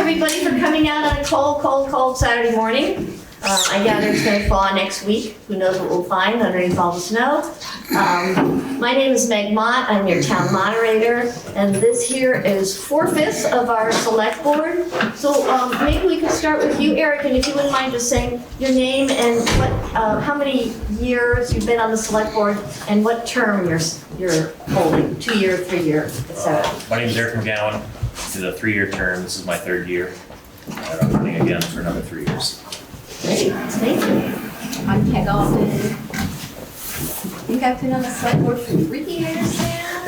everybody for coming out on a cold Saturday morning. I gather it's going to thaw next week. Who knows what we'll find underneath all the snow. My name is Meg Mott. I'm your town moderator, and this here is 4/5 of our select board. So maybe we could start with you, Eric, and if you wouldn't mind just saying your name and what, how many years you've been on the select board and what term you're holding, 2-year, 3-year, etc. My name is Eric McGowan. This is a 3-year term. This is my 3rd year. And I'm running again for another 3 years. Great, thank you. I'm Peg Alden. I think I've been on the select board for 3 years now,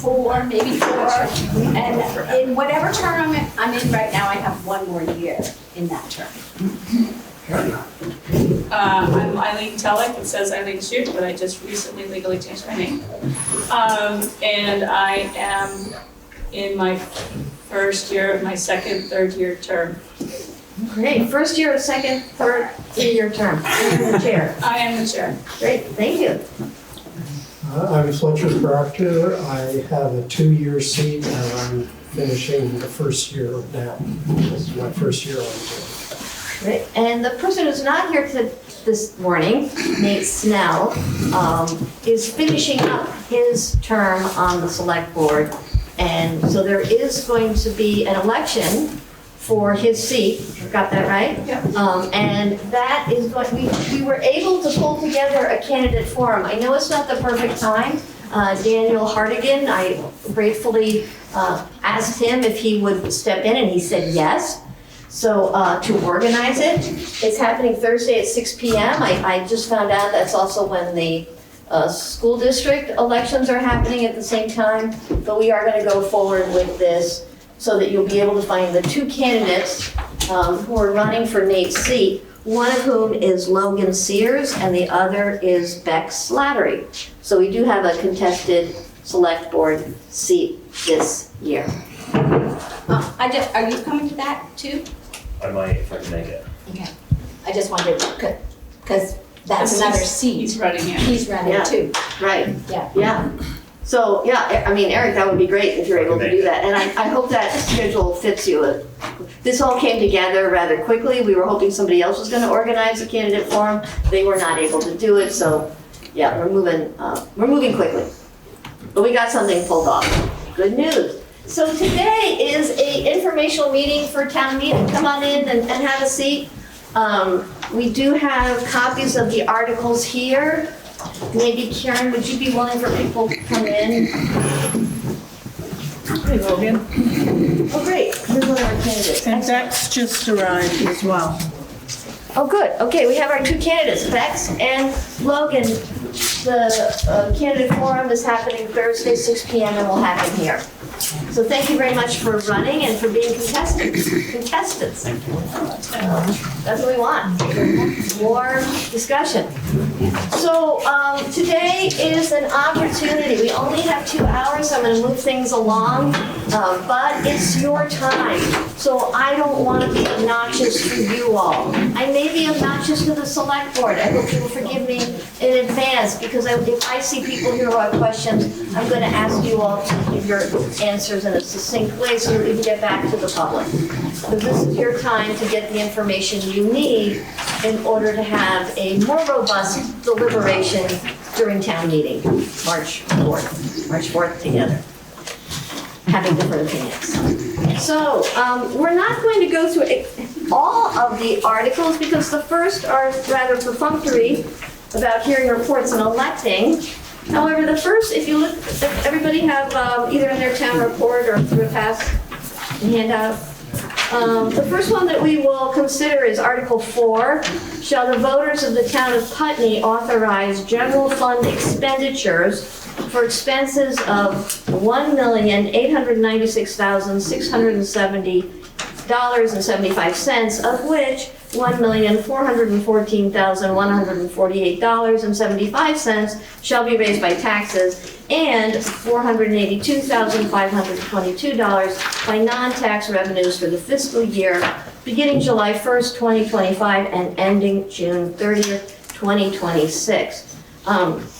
4, maybe 4. And in whatever term I'm in right now, I have 1 more year in that term. I'm Eileen Tellick. It says Eileen Shute, but I just recently legally changed my name. And I am in my 1st year of my 2nd, 3rd year term. Great, 1st year, 2nd, 3rd, 3-year term. You're the chair. I am the chair. Great, thank you. I'm Fletcher Proctor. I have a 2-year seat and I'm finishing the 1st year now. This is my 1st year on board. Great. And the person who's not here this morning, Nate Snell, is finishing up his term on the select board. And so there is going to be an election for his seat. Got that right? Yeah. And that is what we were able to pull together a candidate forum. I know it's not the perfect time. Daniel Hartigan, I gratefully asked him if he would step in, and he said yes. So to organize it, it's happening Thursday at 6 p.m. I just found out that's also when the school district elections are happening at the same time. But we are going to go forward with this so that you'll be able to find the 2 candidates who are running for Nate's seat, one of whom is Logan Sears and the other is Beck Slattery. So we do have a contested select board seat this year. Are you coming to that too? I might, if I can make it. Okay. I just wondered, because that's another seat. He's running here. He's running Yeah. too. Right. Yeah. Yeah. So, yeah, I mean, Eric, that would be great if you're able to do that. And I hope that schedule fits you. This all came together rather quickly. We were hoping somebody else was going to organize a candidate forum. They were not able to do it, so yeah, we're moving quickly. But we got something pulled off. Good news. So today is a informational meeting for town meeting. Come on in and have a seat. We do have copies of the articles here. Maybe Karen, would you be willing for people to come in? Hey, Logan. Oh, great. Here's one of our candidates. And Bex just arrived as well. Oh, good. Okay, we have our 2 candidates, Bex and Logan. The candidate forum is happening Thursday, 6 p.m. and will happen here. So thank you very much for running and for being contestants. That's what we want. More discussion. So today is an opportunity. We only have 2 hours, so I'm going to move things along, but it's your time. So I don't want to be obnoxious to you all. I may be obnoxious to the select board. I hope you will forgive me in advance, because if I see people here who have questions, I'm going to ask you all to give your answers in a succinct way so that we can get back to the public. So this is your time to get the information you need in order to have a more robust deliberation during town meeting, March 4th together, having different opinions. So we're not going to go through all of the articles because the first are rather perfunctory about hearing reports and electing. However, the first, if you look, everybody have either in their town report or through a pass handout. The first one that we will consider is Article 4. Shall the voters of the town of Putney authorize general fund expenditures for expenses of $1,896,670.75, of which $1,414,148.75 shall be raised by taxes, and $482,522 by non-tax revenues for the fiscal year beginning July 1st, 2025 and ending June 30th, 2026.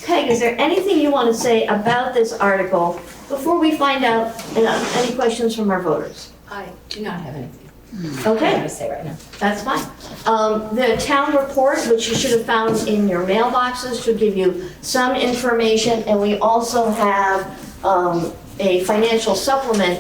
Peg, is there anything you want to say about this article before we find out any questions from our voters? I do not have anything Okay. to say right now. That's fine. The town report, which you should have found in your mailboxes, should give you some information, and we also have a financial supplement,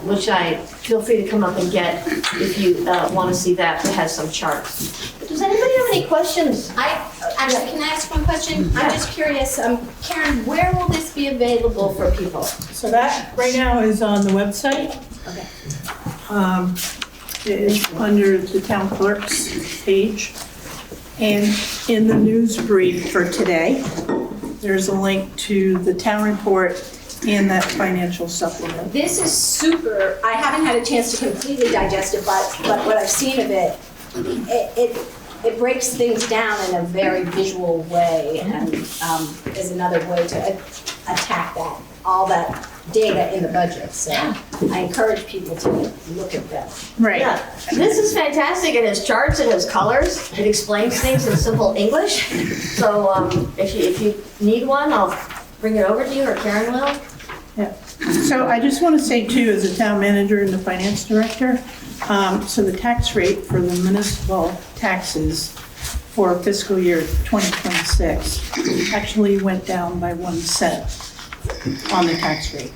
which feel free to come up and get if you want to see that. It has some charts. Does anybody have any questions? Actually, can I ask one question? I'm just curious, Karen, where will this be available for people? So that right now is on the website. Okay. It is under the town clerk's page. And in the news brief for today, there's a link to the town report and that financial supplement. This is super, I haven't had a chance to completely digest it, but what I've seen of it, it breaks things down in a very visual way and is another way to attack that, all that data in the budget. So I encourage people to look at that. Right. Yeah, this is fantastic. It has charts, it has colors, it explains things in simple English. So if you need one, I'll bring it over to you, or Karen will. Yeah. So I just want to say too, as a town manager and the finance director, so the tax rate for the municipal taxes for fiscal year 2026 actually went down by 1 cent on the tax rate.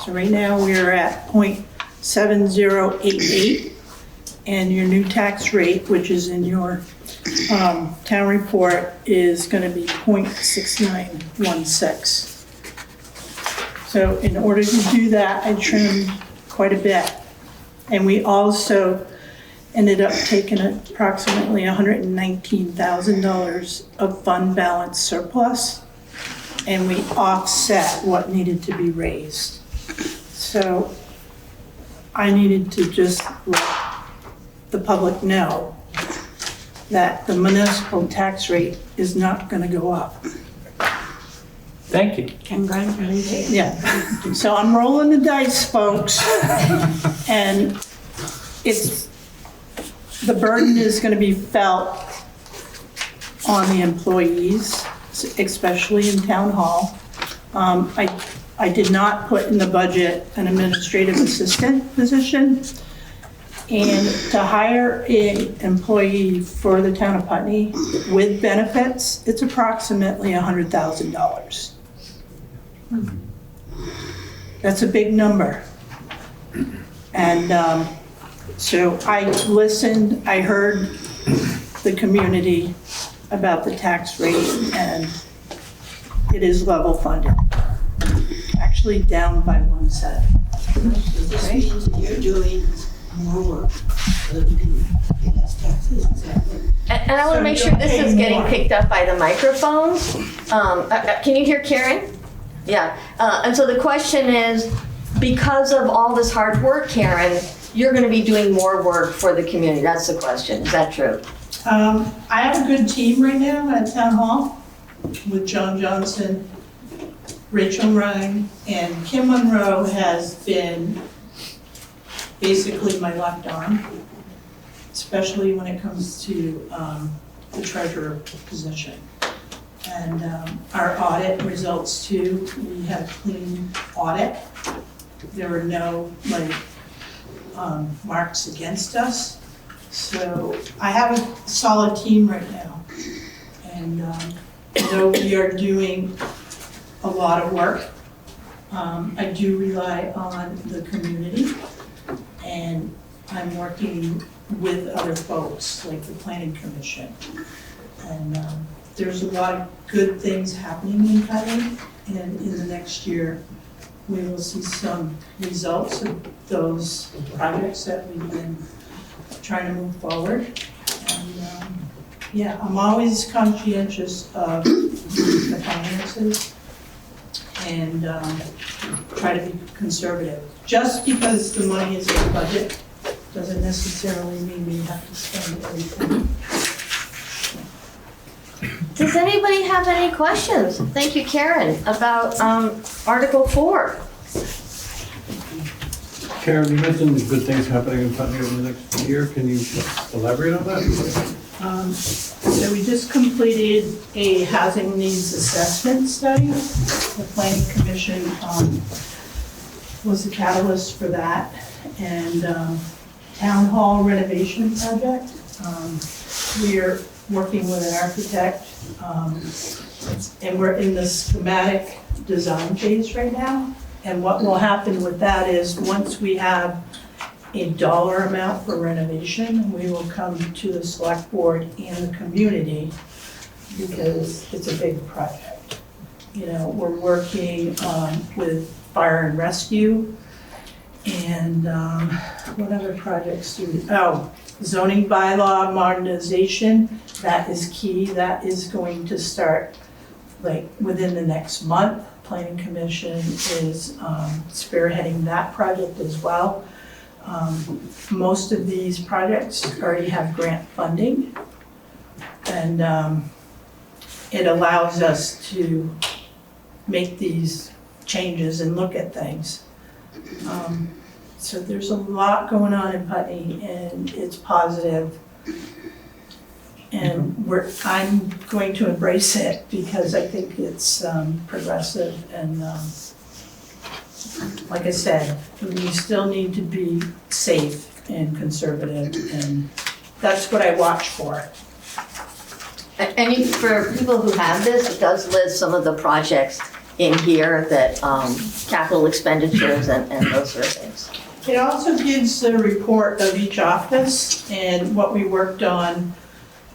So right now we're at 0.7088, and your new tax rate, which is in your town report, is going to be 0.6916. So in order to do that, I trimmed quite a bit. And we also ended up taking approximately $119,000 of fund balance surplus, and we offset what needed to be raised. So I needed to just let the public know that the municipal tax rate is not going to go up. Thank you. Congratulations. Yeah, so I'm rolling the dice, folks. And the burden is going to be felt on the employees, especially in town hall. I did not put in the budget an administrative assistant position. And to hire an employee for the town of Putney with benefits, it's approximately $100,000. That's a big number. And so I listened, I heard the community about the tax rate, and it is level funded. Actually down by 1 cent. This means that you're doing more work so that we can pay less taxes, exactly. And I want to make sure this is getting picked up by the microphones. Can you hear Karen? Yeah. And so the question is, because of all this hard work, Karen, you're going to be doing more work for the community. That's the question. Is that true? I have a good team right now at Town Hall with John Johnson, Rachel Ryan, and Kim Monroe has been basically my left arm, especially when it comes to the treasurer position. And our audit results too, we had a clean audit. There were no marks against us. So I have a solid team right now. And though we are doing a lot of work, I do rely on the community, and I'm working with other folks like the Planning Commission. And there's a lot of good things happening in Putney, and in the next year, we will see some results of those projects that we've been trying to move forward. And yeah, I'm always conscientious of the finances and try to be conservative. Just because the money is in the budget doesn't necessarily mean we have to spend everything. Does anybody have any questions? Thank you, Karen, about Article 4. Karen, you mentioned the good things happening in Putney over the next year. Can you elaborate on that? So we just completed a housing needs assessment study. The Planning Commission was the catalyst for that. and town hall renovation project. We're working with an architect, and we're in the schematic design phase right now. And what will happen with that is, once we have a dollar amount for renovation, we will come to the select board and the community, because it's a big project. You know, we're working with fire and rescue, and what other projects do we, zoning bylaw modernization, that is key. That is going to start like within the next month. Planning Commission is spearheading that project as well. Most of these projects already have grant funding, and it allows us to make these changes and look at things. So there's a lot going on in Putney, and it's positive. And I'm going to embrace it because I think it's progressive, and like I said, we still need to be safe and conservative, and that's what I watch for. And for people who have this, it does list some of the projects in here that, capital expenditures and those sort of things. It also gives a report of each office and what we worked on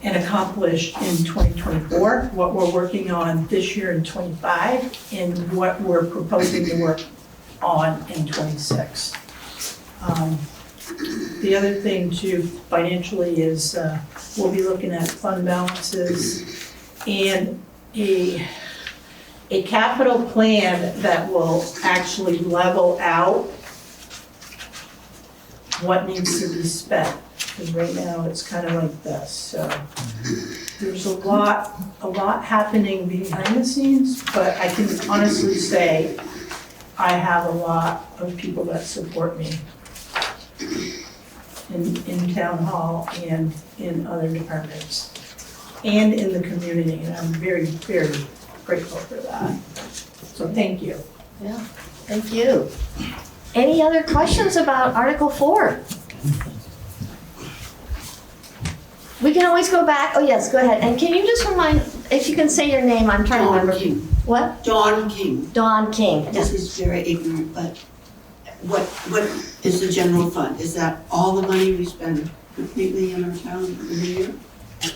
and accomplished in 2024, what we're working on this year in 25, and what we're proposing to work on in 26. The other thing too, financially, is we'll be looking at fund balances and a capital plan that will actually level out what needs to be spent. Because right now it's kind of like this, so there's a lot happening behind the scenes, but I can honestly say I have a lot of people that support me in town hall and in other departments and in the community, and I'm very, very grateful for that. So thank you. Yeah, thank you. Any other questions about Article 4? We can always go back. Oh, yes, go ahead. And can you just remind, if you can say your name, I'm trying to remember. Dawn King. What? Dawn King. Dawn King. This is very ignorant, but what is the general fund? Is that all the money we spend completely in our town in a year?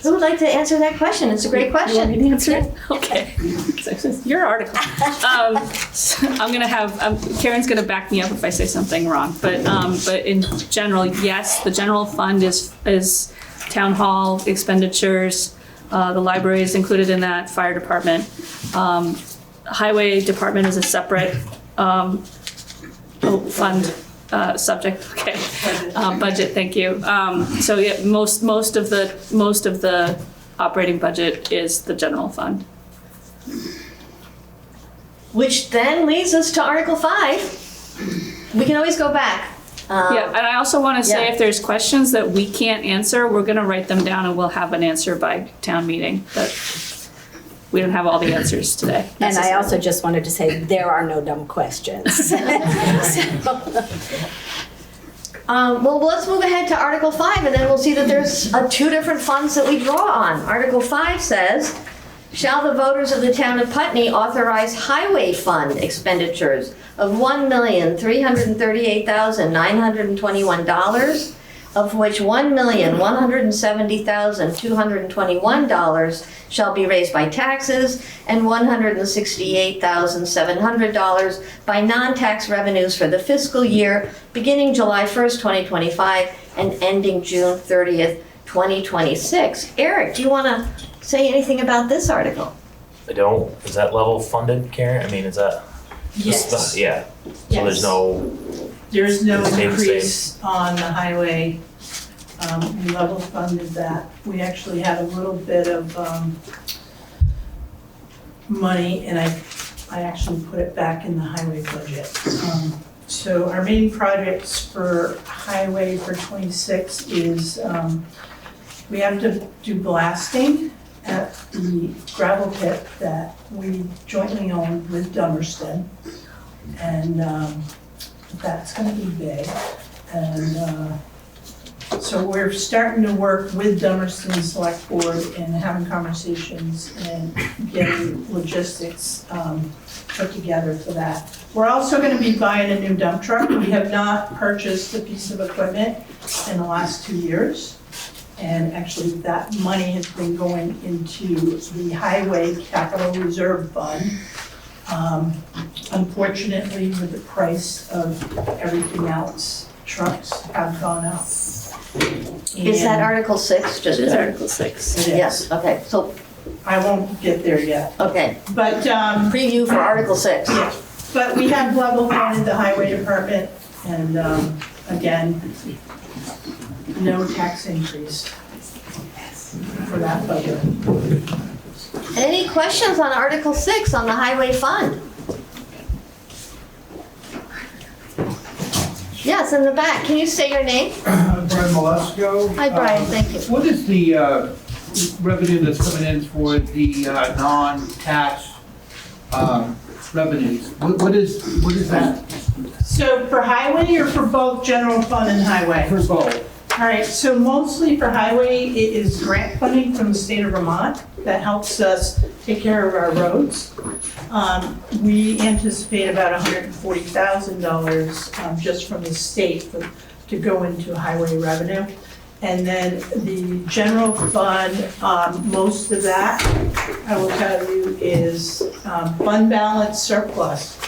Who would like to answer that question? It's a great question. You want me to answer it? Okay. So it's your article. So I'm gonna have, Karen's gonna back me up if I say something wrong, but in general, yes, the general fund is town hall expenditures, the library is included in that, fire department. Highway department is a separate fund subject, okay. Budget, thank you. So yeah, most of the operating budget is the general fund. Which then leads us to Article 5. We can always go back. Yeah, and I also want to say, yeah. if there's questions that we can't answer, we're going to write them down and we'll have an answer by town meeting. But we don't have all the answers today. And I also just wanted to say, there are no dumb questions. Well, let's move ahead to Article 5, and then we'll see that there's two different funds that we draw on. Article 5 says, shall the voters of the town of Putney authorize highway fund expenditures of $1,338,921, of which $1,170,221 shall be raised by taxes and $168,700 by non-tax revenues for the fiscal year beginning July 1st, 2025 and ending June 30th, 2026. Eric, do you want to say anything about this article? I don't, is that level funded, Karen? I mean, is that? Yes. Yeah, so there's no, There's no Same. increase on the highway. We level funded that. We actually had a little bit of money, and I actually put it back in the highway budget. So our main projects for highway for 26 is we have to do blasting at the gravel pit that we jointly own with Dummerston. And that's gonna be big. And so we're starting to work with Dummerston Select Board and having conversations and getting logistics put together for that. We're also gonna be buying a new dump truck. We have not purchased a piece of equipment in the last 2 years. And actually, that money has been going into the Highway Capital Reserve Fund. Unfortunately, with the price of everything else, trucks have gone up. Is that Article 6? Just It is Article 6. It is. Yes, okay, so, I won't get there yet, okay, but, preview for Article 6. yeah, but we have level funded the highway department, and, again, no tax increase for that budget. Any questions on Article 6 on the highway fund? Yes, in the back. Can you say your name? Brian Molesco. Hi, Brian, thank you. What is the revenue that's coming in for the non-tax revenues? What is that So for highway or for both general fund and highway? for both? All right, so mostly for highway, it is grant funding from the state of Vermont that helps us take care of our roads. We anticipate about $140,000 just from the state to go into highway revenue. And then the general fund, most of that, I will tell you, is fund balance surplus.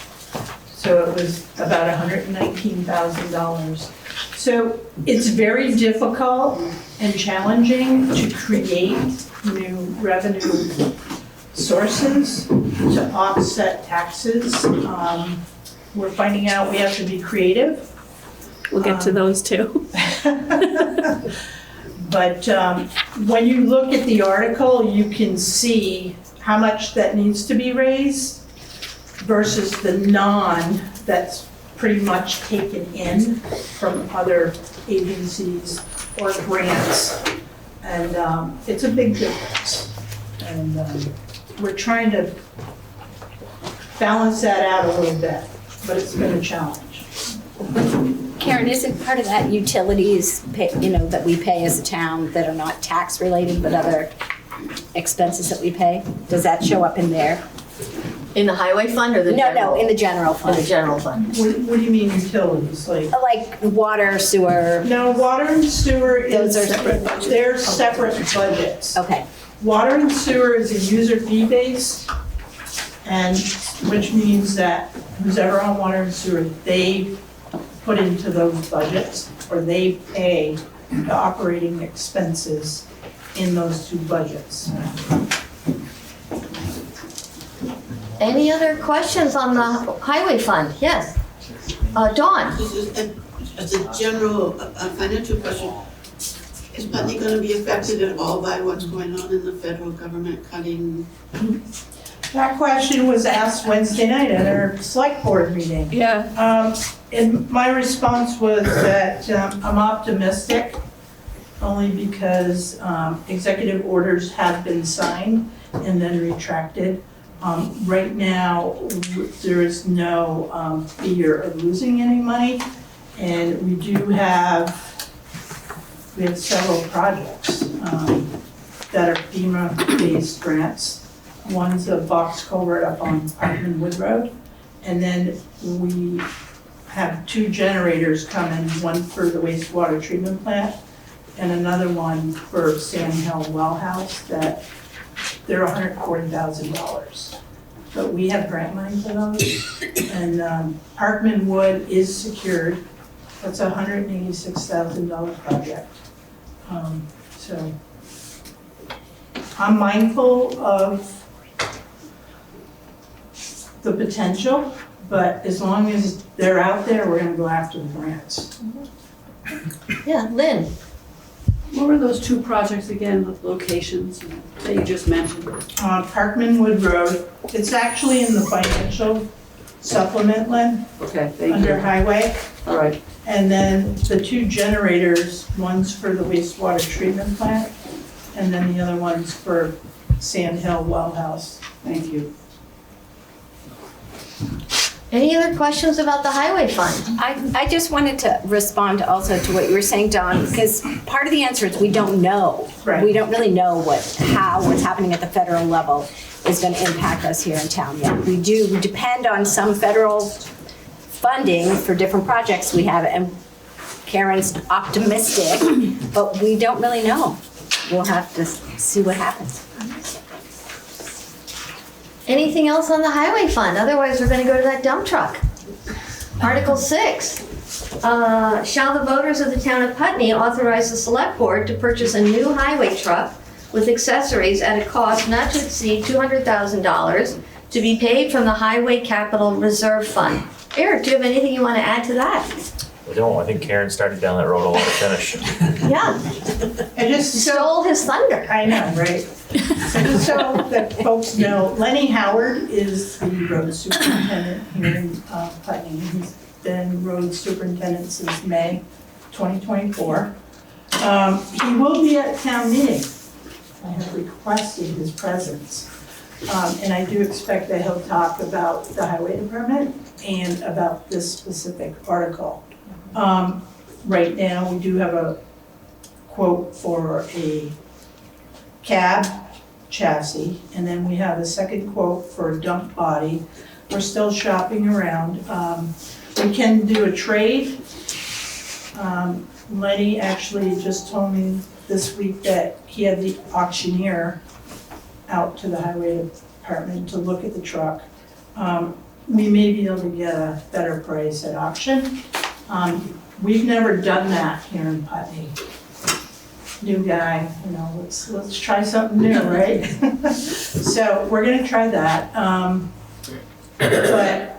So it was about $119,000. So it's very difficult and challenging to create new revenue sources to offset taxes. We're finding out we have to be creative. We'll get to those too. But when you look at the article, you can see how much that needs to be raised versus the that's pretty much taken in from other agencies or grants. And it's a big difference. And we're trying to balance that out a little bit, but it's been a challenge. Karen, isn't part of that utilities, that we pay as a town that are not tax related, but other expenses that we pay? Does that show up in there? In the highway fund or the No, general? in the general In the fund. general fund. What do you mean utilities? Like water, sewer, No, water and sewer is, Those are separate they're separate budgets. okay. Water and sewer is a user fee base, and which means that who's ever on water and sewer, they put into those budgets, or they pay the operating expenses in those two budgets. Any other questions on the highway fund? Yes. Dawn? This is as a general financial question. Is Putney going to be affected at all by what's going on in the federal government cutting? That question was asked Wednesday night at our select board meeting. Yeah. And my response was that I'm optimistic, only because executive orders have been signed and then retracted. Right now, there is no fear of losing any money, and we have several projects that are FEMA-based grants. One's a box culvert up on Putney Wood Road, and then we have 2 generators coming, one for the wastewater treatment plant and another one for Sand Hill Well House that they're $140,000. But we have grant money for those. And Parkman Wood is secured. That's a $186,000 project. So I'm mindful of the potential, but as long as they're out there, we're gonna go after the grants. Yeah, Lynn? What were those 2 projects again, the locations that you just mentioned? Parkman Wood Road, it's actually in the financial supplement, Lynn, Okay, thank under you. highway. All right, And then the 2 generators, one's for the wastewater treatment plant, and then the other one's for Sand Hill Well House. thank you. Any other questions about the highway fund? I just wanted to respond also to what you were saying, Dawn, because part of the answer is we don't know. Right. We don't really know what's happening at the federal level is going to impact us here in town yet. We depend on some federal funding for different projects we have, and Karen's optimistic, but we don't really know. We'll have to see what happens. Anything else on the highway fund? Otherwise, we're gonna go to that dump truck. Article 6. Shall the voters of the town of Putney authorize the select board to purchase a new highway truck with accessories at a cost not to exceed $200,000 to be paid from the Highway Capital Reserve Fund? Eric, do you have anything you want to add to that? I don't, I think Karen started down that road a lot to finish. Yeah, And just so, stole his thunder. I know, right? So just so that folks know, Lenny Howard is the road superintendent here in Putney. He's been road superintendent since May 2024. He will be at town meeting. I have requested his presence. And I do expect that he'll talk about the highway department and about this specific article. Right now, we do have a quote for a cab chassis, and then we have a second quote for a dump body. We're still shopping around. We can do a trade. Lenny actually just told me this week that he had the auctioneer out to the highway department to look at the truck. We may be able to get a better price at auction. We've never done that here in Putney. New guy, let's try something new, right? So we're gonna try that. But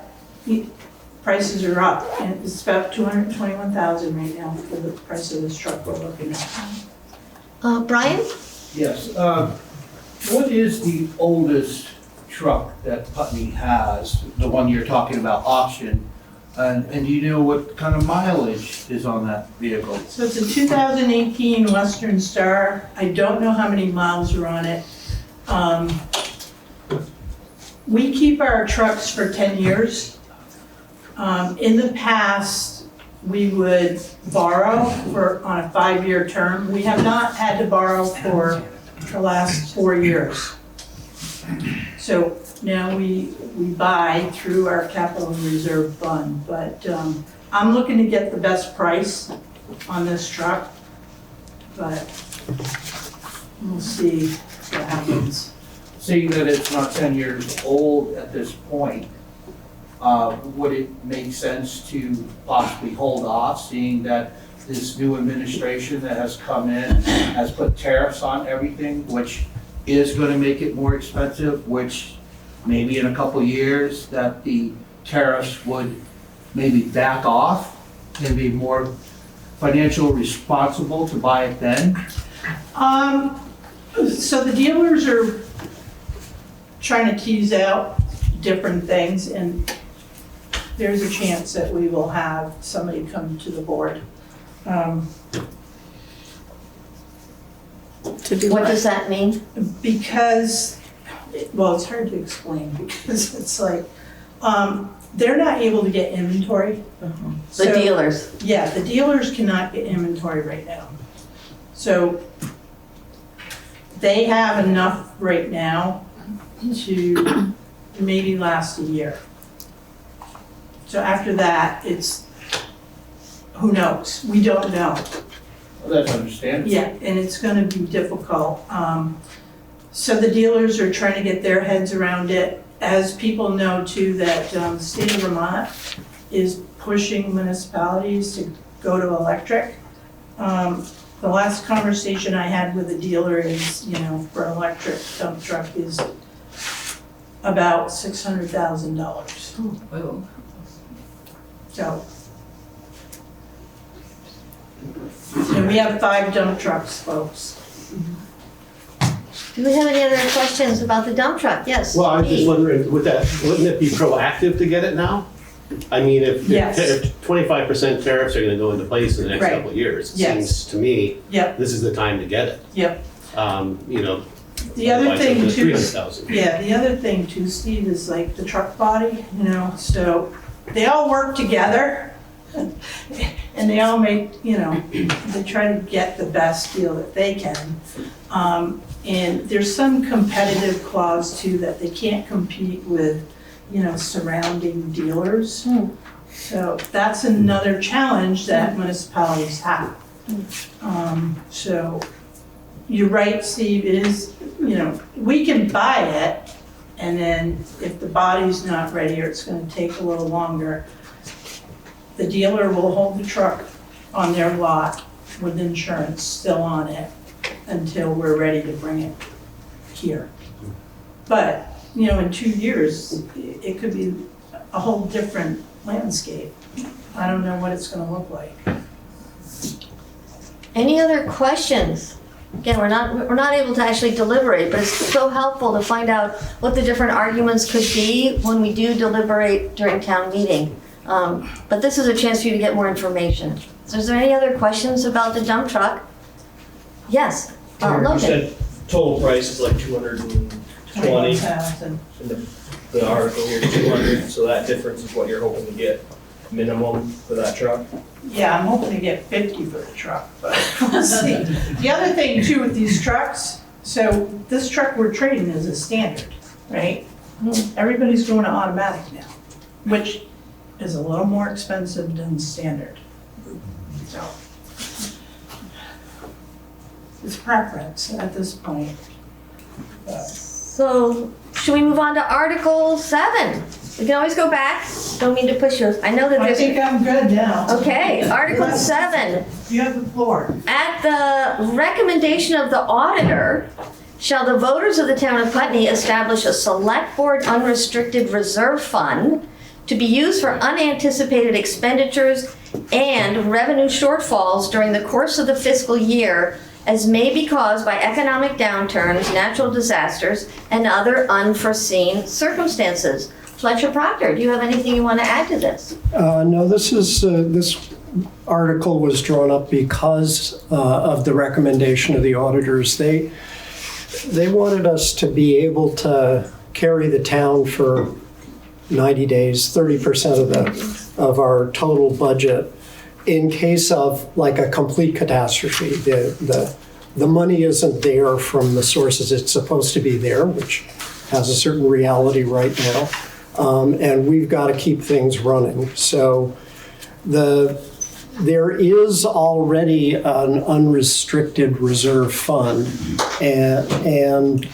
prices are up, and it's about $221,000 right now for the price of this truck we're looking at. Brian? Yes, what is the oldest truck that Putney has, the one you're talking about auction? And do you know what kind of mileage is on that vehicle? So it's a 2018 Western Star. I don't know how many miles are on it. We keep our trucks for 10 years. In the past, we would borrow on a 5-year term. We have not had to borrow for the last 4 years. So now we buy through our capital reserve fund, but I'm looking to get the best price on this truck, but we'll see what happens. Seeing that it's not 10 years old at this point, would it make sense to possibly hold off, seeing that this new administration that has come in has put tariffs on everything, which is going to make it more expensive, which maybe in a couple of years that the tariffs would maybe back off and be more financially responsible to buy it then? So the dealers are trying to tease out different things, and there's a chance that we will have somebody come to the board. To do What what? does that mean? Because, well, it's hard to explain because it's like, they're not able to get inventory. The dealers. Yeah, the dealers cannot get inventory right now. So they have enough right now to maybe last a year. So after that, it's, who knows? We don't know. Well, that's understandable. Yeah, and it's gonna be difficult. So the dealers are trying to get their heads around it. As people know too, that the state of Vermont is pushing municipalities to go to electric. The last conversation I had with a dealer is, for an electric dump truck is about $600,000. Oh. So. And we have 5 dump trucks, folks. Do we have any other questions about the dump truck? Yes. Well, I was just Pete. wondering, wouldn't it be proactive to get it now? I mean, if Yes. 25% tariffs are gonna go into place in the next Right. couple of years, it Yes. seems to me, Yep, this is the time to get it. yep. The other otherwise thing it's too, 300,000. yeah, the other thing too, Steve, is like the truck body, so they all work together and they all make, they try to get the best deal that they can. And there's some competitive clause too, that they can't compete with, surrounding dealers. So that's another challenge that municipalities have. So you're right, Steve, it is, we can buy it, and then if the body's not ready or it's gonna take a little longer, the dealer will hold the truck on their lot with insurance still on it until we're ready to bring it here. But, in 2 years, it could be a whole different landscape. I don't know what it's gonna look like. Any other questions? Again, we're not able to actually deliberate, but it's so helpful to find out what the different arguments could be when we do deliberate during town meeting. But this is a chance for you to get more information. So is there any other questions about the dump truck? Yes, You Logan. said total price is like 220, 21,000. and the article here is 200, so that difference is what you're hoping to get minimum for that truck? Yeah, I'm hoping to get 50 for the truck, but we'll see. The other thing too with these trucks, so this truck we're trading is a standard, right? Everybody's going to automatic now, which is a little more expensive than standard. So it's preference at this point. So should we move on to Article 7? We can always go back. Don't mean to push you. I know that I there's. think I'm good now. Okay, Article 7. You have the floor. At the recommendation of the auditor, shall the voters of the town of Putney establish a select board unrestricted reserve fund to be used for unanticipated expenditures and revenue shortfalls during the course of the fiscal year as may be caused by economic downturns, natural disasters, and other unforeseen circumstances. Fletcher Proctor, do you have anything you want to add to this? No, this article was drawn up because of the recommendation of the auditors. They wanted us to be able to carry the town for 90 days, 30% of our total budget in case of like a complete catastrophe. The money isn't there from the sources it's supposed to be there, which has a certain reality right now. And we've got to keep things running. So there is already an unrestricted reserve fund, and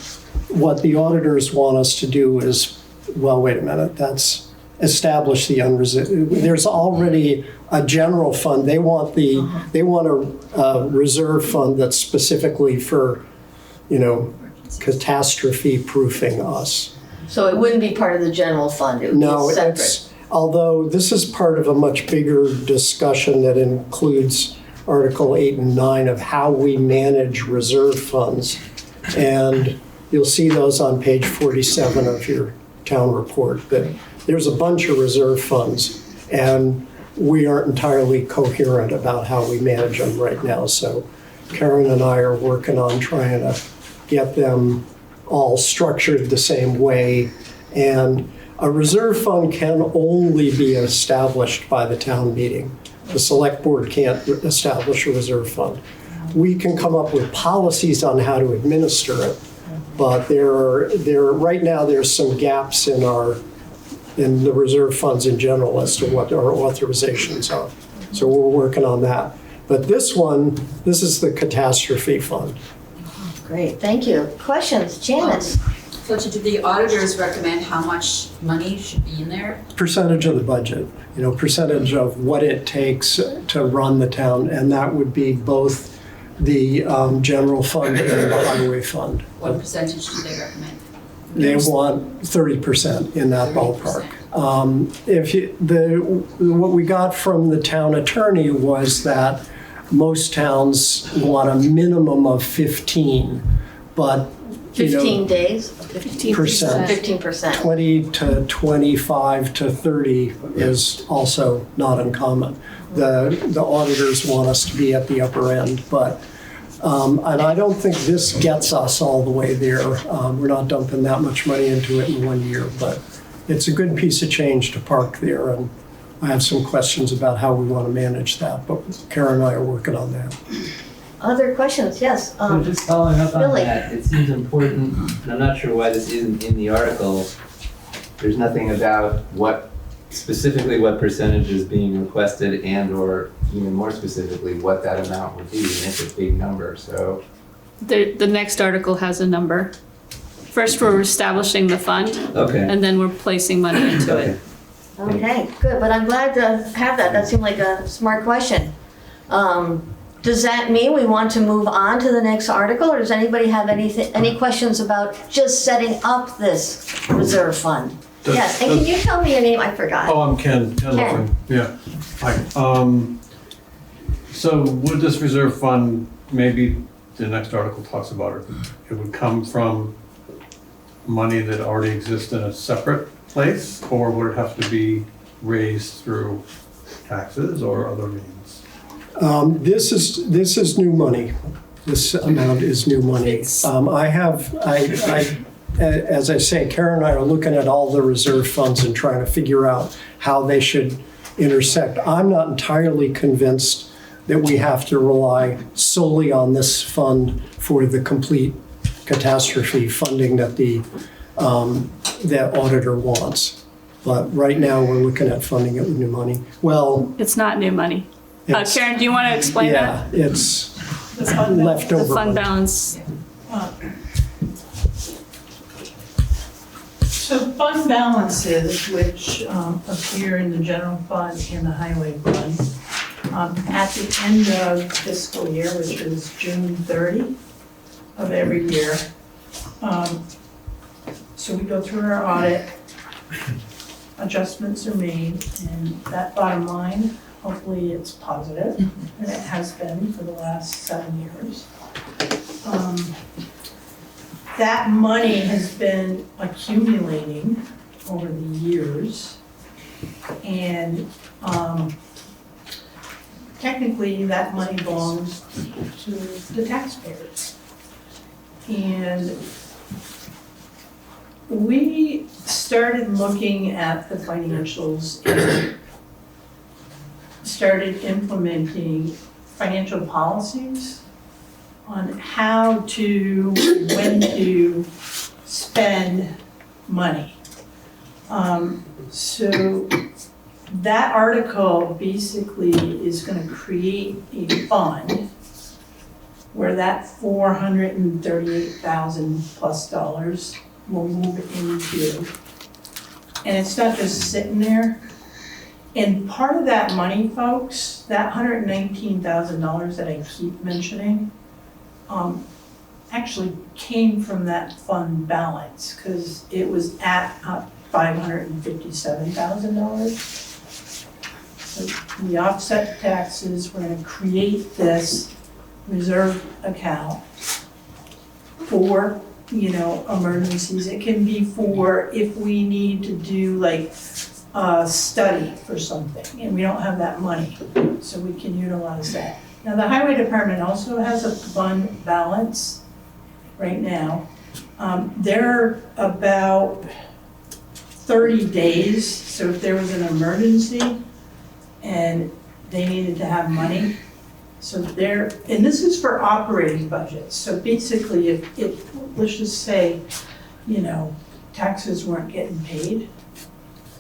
what the auditors want us to do is, well, wait a minute, that's establish the unrestricted. There's already a general fund. They want a reserve fund that's specifically for, catastrophe proofing us. So it wouldn't be part of the general fund, it would be separate. Although this is part of a much bigger discussion that includes Article 8 and 9 of how we manage reserve funds. And you'll see those on page 47 of your town report, that there's a bunch of reserve funds and we aren't entirely coherent about how we manage them right now. So Karen and I are working on trying to get them all structured the same way. And a reserve fund can only be established by the town meeting. The select board can't establish a reserve fund. We can come up with policies on how to administer it, but right now there's some gaps in the reserve funds in general as to what our authorizations are. So we're working on that. But this is the catastrophe fund. Great, thank you. Questions? Janice? So did the auditors recommend how much money should be in there? Percentage of the budget, percentage of what it takes to run the town, and that would be both the general fund and the highway fund. What percentage do they recommend? They want 30% in that 30%. ballpark. What we got from the town attorney was that most towns want a minimum of 15, but 15 days? 15%. 15%. 20 to 25 to 30 is also not uncommon. The auditors want us to be at the upper end, but and I don't think this gets us all the way there. We're not dumping that much money into it in 1 year, but it's a good piece of change to park there, and I have some questions about how we want to manage that, but Karen and I are working on that. Other questions? Yes. So just following up on Billy. that, it seems important, and I'm not sure why this isn't in the article. There's nothing about specifically what percentage is being requested and or even more specifically what that amount would be, and it's a big number, so. The next article has a number. First, we're establishing the fund, Okay. and then we're placing money into it. Okay, good, but I'm glad to have that. That seemed like a smart question. Does that mean we want to move on to the next article, or does anybody have any questions about just setting up this reserve fund? Yes, and can you tell me your name? I forgot. Oh, I'm Ken. Ken. Loveman. Yeah. Hi. So would this reserve fund, maybe the next article talks about it would come from money that already exists in a separate place, or would it have to be raised through taxes or other means? This is new money. This amount is new money. As I say, Karen and I are looking at all the reserve funds and trying to figure out how they should intersect. I'm not entirely convinced that we have to rely solely on this fund for the complete catastrophe funding that that auditor wants. But right now, we're looking at funding it with new money. Well, It's not new money. Karen, do you want to explain that? yeah, it's The fund balance. leftover. The fund money. balance. So fund balances, which appear in the general fund and the highway fund, at the end of fiscal year, which is June 30 of every year. So we go through our audit, adjustments are made, and that bottom line, hopefully it's positive, and it has been for the last 7 years. That money has been accumulating over the years, and technically that money belongs to the taxpayers. And we started looking at the financials and started implementing financial policies on how to, when to spend money. So that article basically is gonna create a fund where that $438,000 plus will move into. And it's not just sitting there. And part of that money, folks, that $119,000 that I keep mentioning, actually came from that fund balance, because it was at $557,000. So we offset taxes, we're gonna create this reserve account for, emergencies. It can be for if we need to do like a study for something and we don't have that money, so we can utilize that. Now, the highway department also has a fund balance right now. They're about 30 days, so if there was an emergency and they needed to have money, so and this is for operating budgets. So basically, if let's just say, taxes weren't getting paid,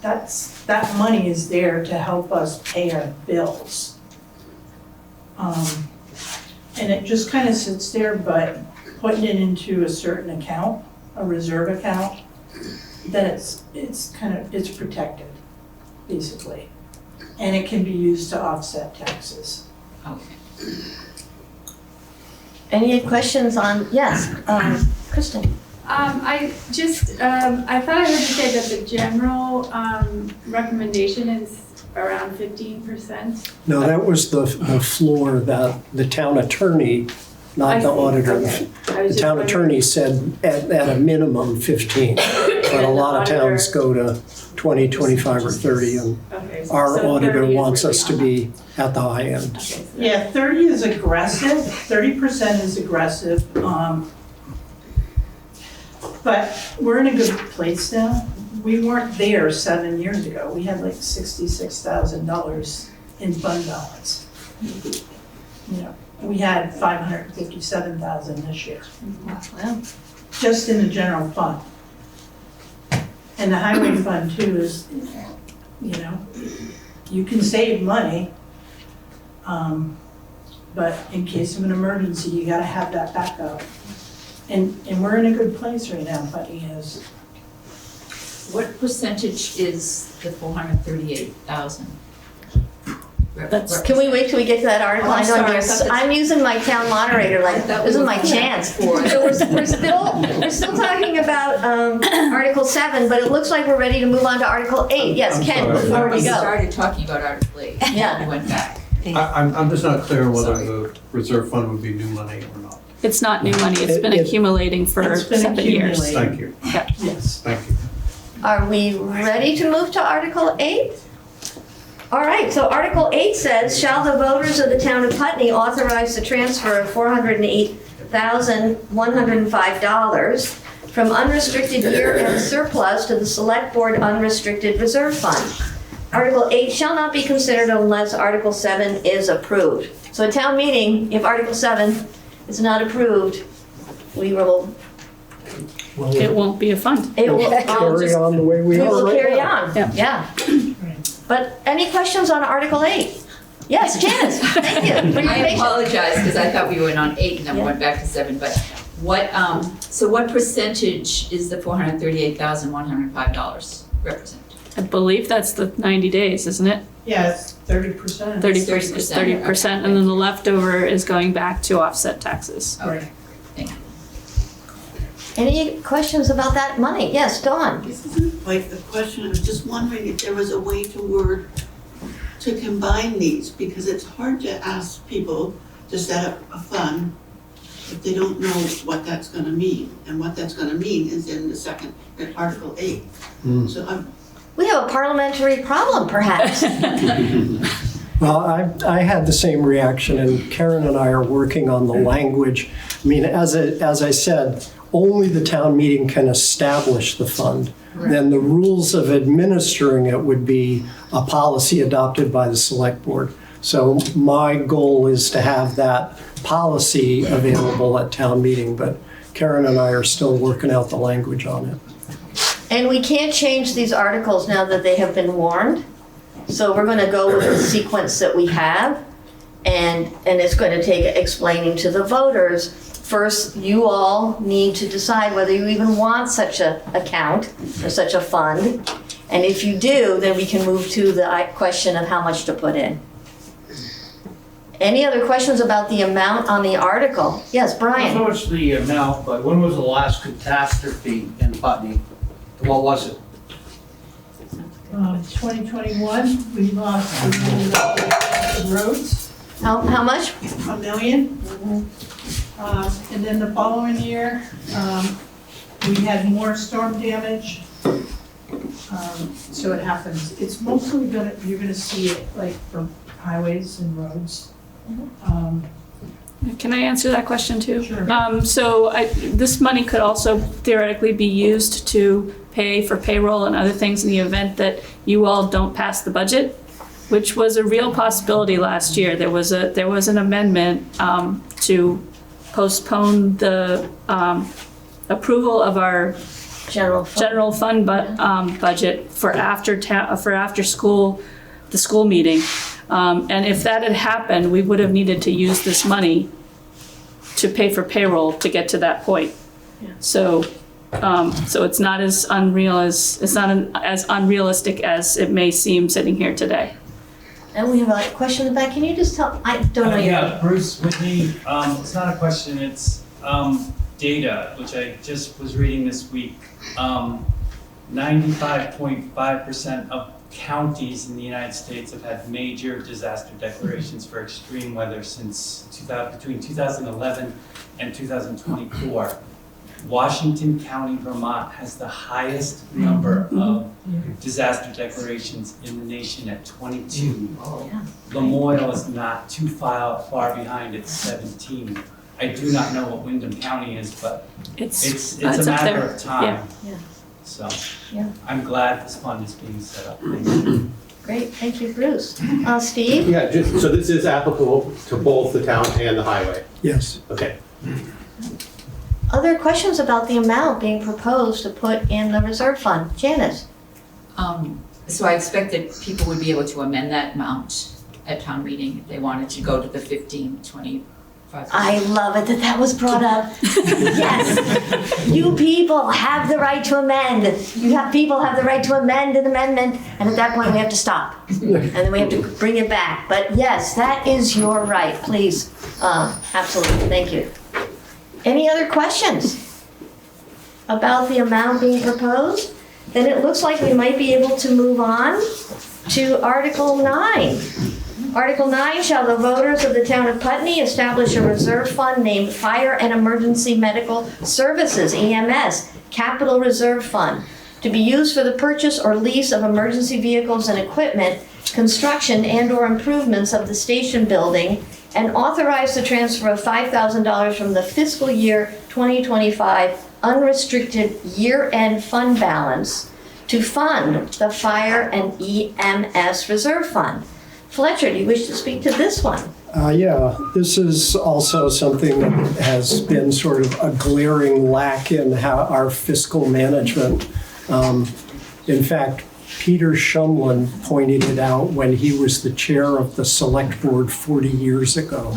that money is there to help us pay our bills. And it just kind of sits there, but putting it into a certain account, a reserve account, then it's protected, basically. And it can be used to offset taxes. Okay. Any questions on, yes, Kristen? I thought I heard you say that the general recommendation is around 15%. No, that was the floor that the town attorney, not the auditor. Okay. The town attorney said at a minimum 15, but a lot of towns go to 20, 25, or 30, and Okay, our so auditor 30 is wants really us to not. be at the high end. Okay, so Yeah, 30 is aggressive, 30% is aggressive. But we're in a good place now. we weren't there 7 years ago. We had like $66,000 in fund balance. You know, we had $557,000 this year, Wow. just in the general fund. And the highway fund too is, you know, you can save money, but in case of an emergency, you gotta have that backup. And we're in a good place right now, Putney is. What percentage is the 438,000? Can we wait till we get to that article? Oh, I'm I know sorry, I thought that- I'm using my town moderator, like, this is my chance. So we're still talking about Article 7, but it looks like we're ready to move on to Article 8. Yes, I'm Ken, sorry. before we We go. started talking about Article 8, Yeah. we went back. I'm just not clear whether the reserve fund would be new money or not. It's not new money, it's been It- accumulating for It's been 7 years. accumulating. Thank you, Yes. thank you. Are we ready to move to Article 8? All right, so Article 8 says, shall the voters of the town of Putney authorize the transfer of $408,105 from unrestricted year-end surplus to the Select Board Unrestricted Reserve Fund? Article 8 shall not be considered unless Article 7 is approved. So at town meeting, if Article 7 is not approved, we will, It won't be a fund. it will, Carry on the way we we are will right carry now. on, yeah. But any questions on Article 8? Yes, Janice, thank you for your I patience. apologize, because I thought we went on 8 and then we Yeah. went back to 7, but so what percentage is the $438,105 represent? I believe that's the 90 days, isn't it? Yeah, it's 30%. 30%, and then the leftover is going back to offset taxes. Okay, thank you. Any questions about that money? Yes, Dawn? This isn't quite the question, I was just wondering if there was a way to combine these, because it's hard to ask people to set up a fund if they don't know what that's gonna mean, and what that's gonna mean is in the second, in Article 8. So We have a parliamentary problem, perhaps. Well, I had the same reaction, and Karen and I are working on the language. I mean, as I said, only the town meeting can establish the fund. Then the rules of administering it would be a policy adopted by the select board. So my goal is to have that policy available at town meeting, but Karen and I are still working out the language on it. And we can't change these articles now that they have been warned. So we're gonna go with the sequence that we have. And it's gonna take explaining to the voters. First, you all need to decide whether you even want such an account or such a fund. And if you do, then we can move to the question of how much to put in. Any other questions about the amount on the article? Yes, Not Brian? so much the amount, but when was the last catastrophe in Putney? What was it? 2021, we lost the roads, How much? $1 million. And then the following year, we had more storm damage. So it happens. It's mostly you're gonna see it like from highways and roads. Can I answer that question too? Sure. This money could also theoretically be used to pay for payroll and other things in the event that you all don't pass the budget, which was a real possibility last year. There was an amendment to postpone the approval of our general fund budget for after school, the school meeting. And if that had happened, we would have needed to use this money to pay for payroll to get to that point. So it's not as unrealistic as it may seem sitting here today. And we have a question in the back. Can you just tell, I don't know your name. Yeah, Bruce Whitney. It's not a question, it's data, which I just was reading this week. 95.5% of counties in the United States have had major disaster declarations for extreme weather since between 2011 and 2024. Washington County, Vermont has the highest number of disaster declarations in the nation at 22. Lamoille is not too far behind at 17. I do not know what Wyndham County is, but it's a matter of time. So Yeah. I'm glad this fund is being set up. Thank you. Great, thank you, Bruce. Steve? Yeah, so this is applicable to both the town and the highway? Yes. Okay. Other questions about the amount being proposed to put in the reserve fund? Janice? So I expect that people would be able to amend that amount at town meeting if they wanted to go to the 15, 25. I love it that was brought up. Yes, you people have the right to amend. People have the right to amend an amendment, and at that point we have to stop. And then we have to bring it back. But yes, that is your right, please. Absolutely, thank you. Any other questions about the amount being proposed? Then it looks like we might be able to move on to Article 9. Article 9, shall the voters of the town of Putney establish a reserve fund named Fire and Emergency Medical Services, EMS, Capital Reserve Fund, to be used for the purchase or lease of emergency vehicles and equipment, construction and/or improvements of the station building, and authorize the transfer of $5,000 from the fiscal year 2025 unrestricted year-end fund balance to fund the Fire and EMS Reserve Fund. Fletcher, do you wish to speak to this one? Yeah, this is also something that has been sort of a glaring lack in our fiscal management. In fact, Peter Shumlin pointed it out when he was the chair of the select board 40 years ago.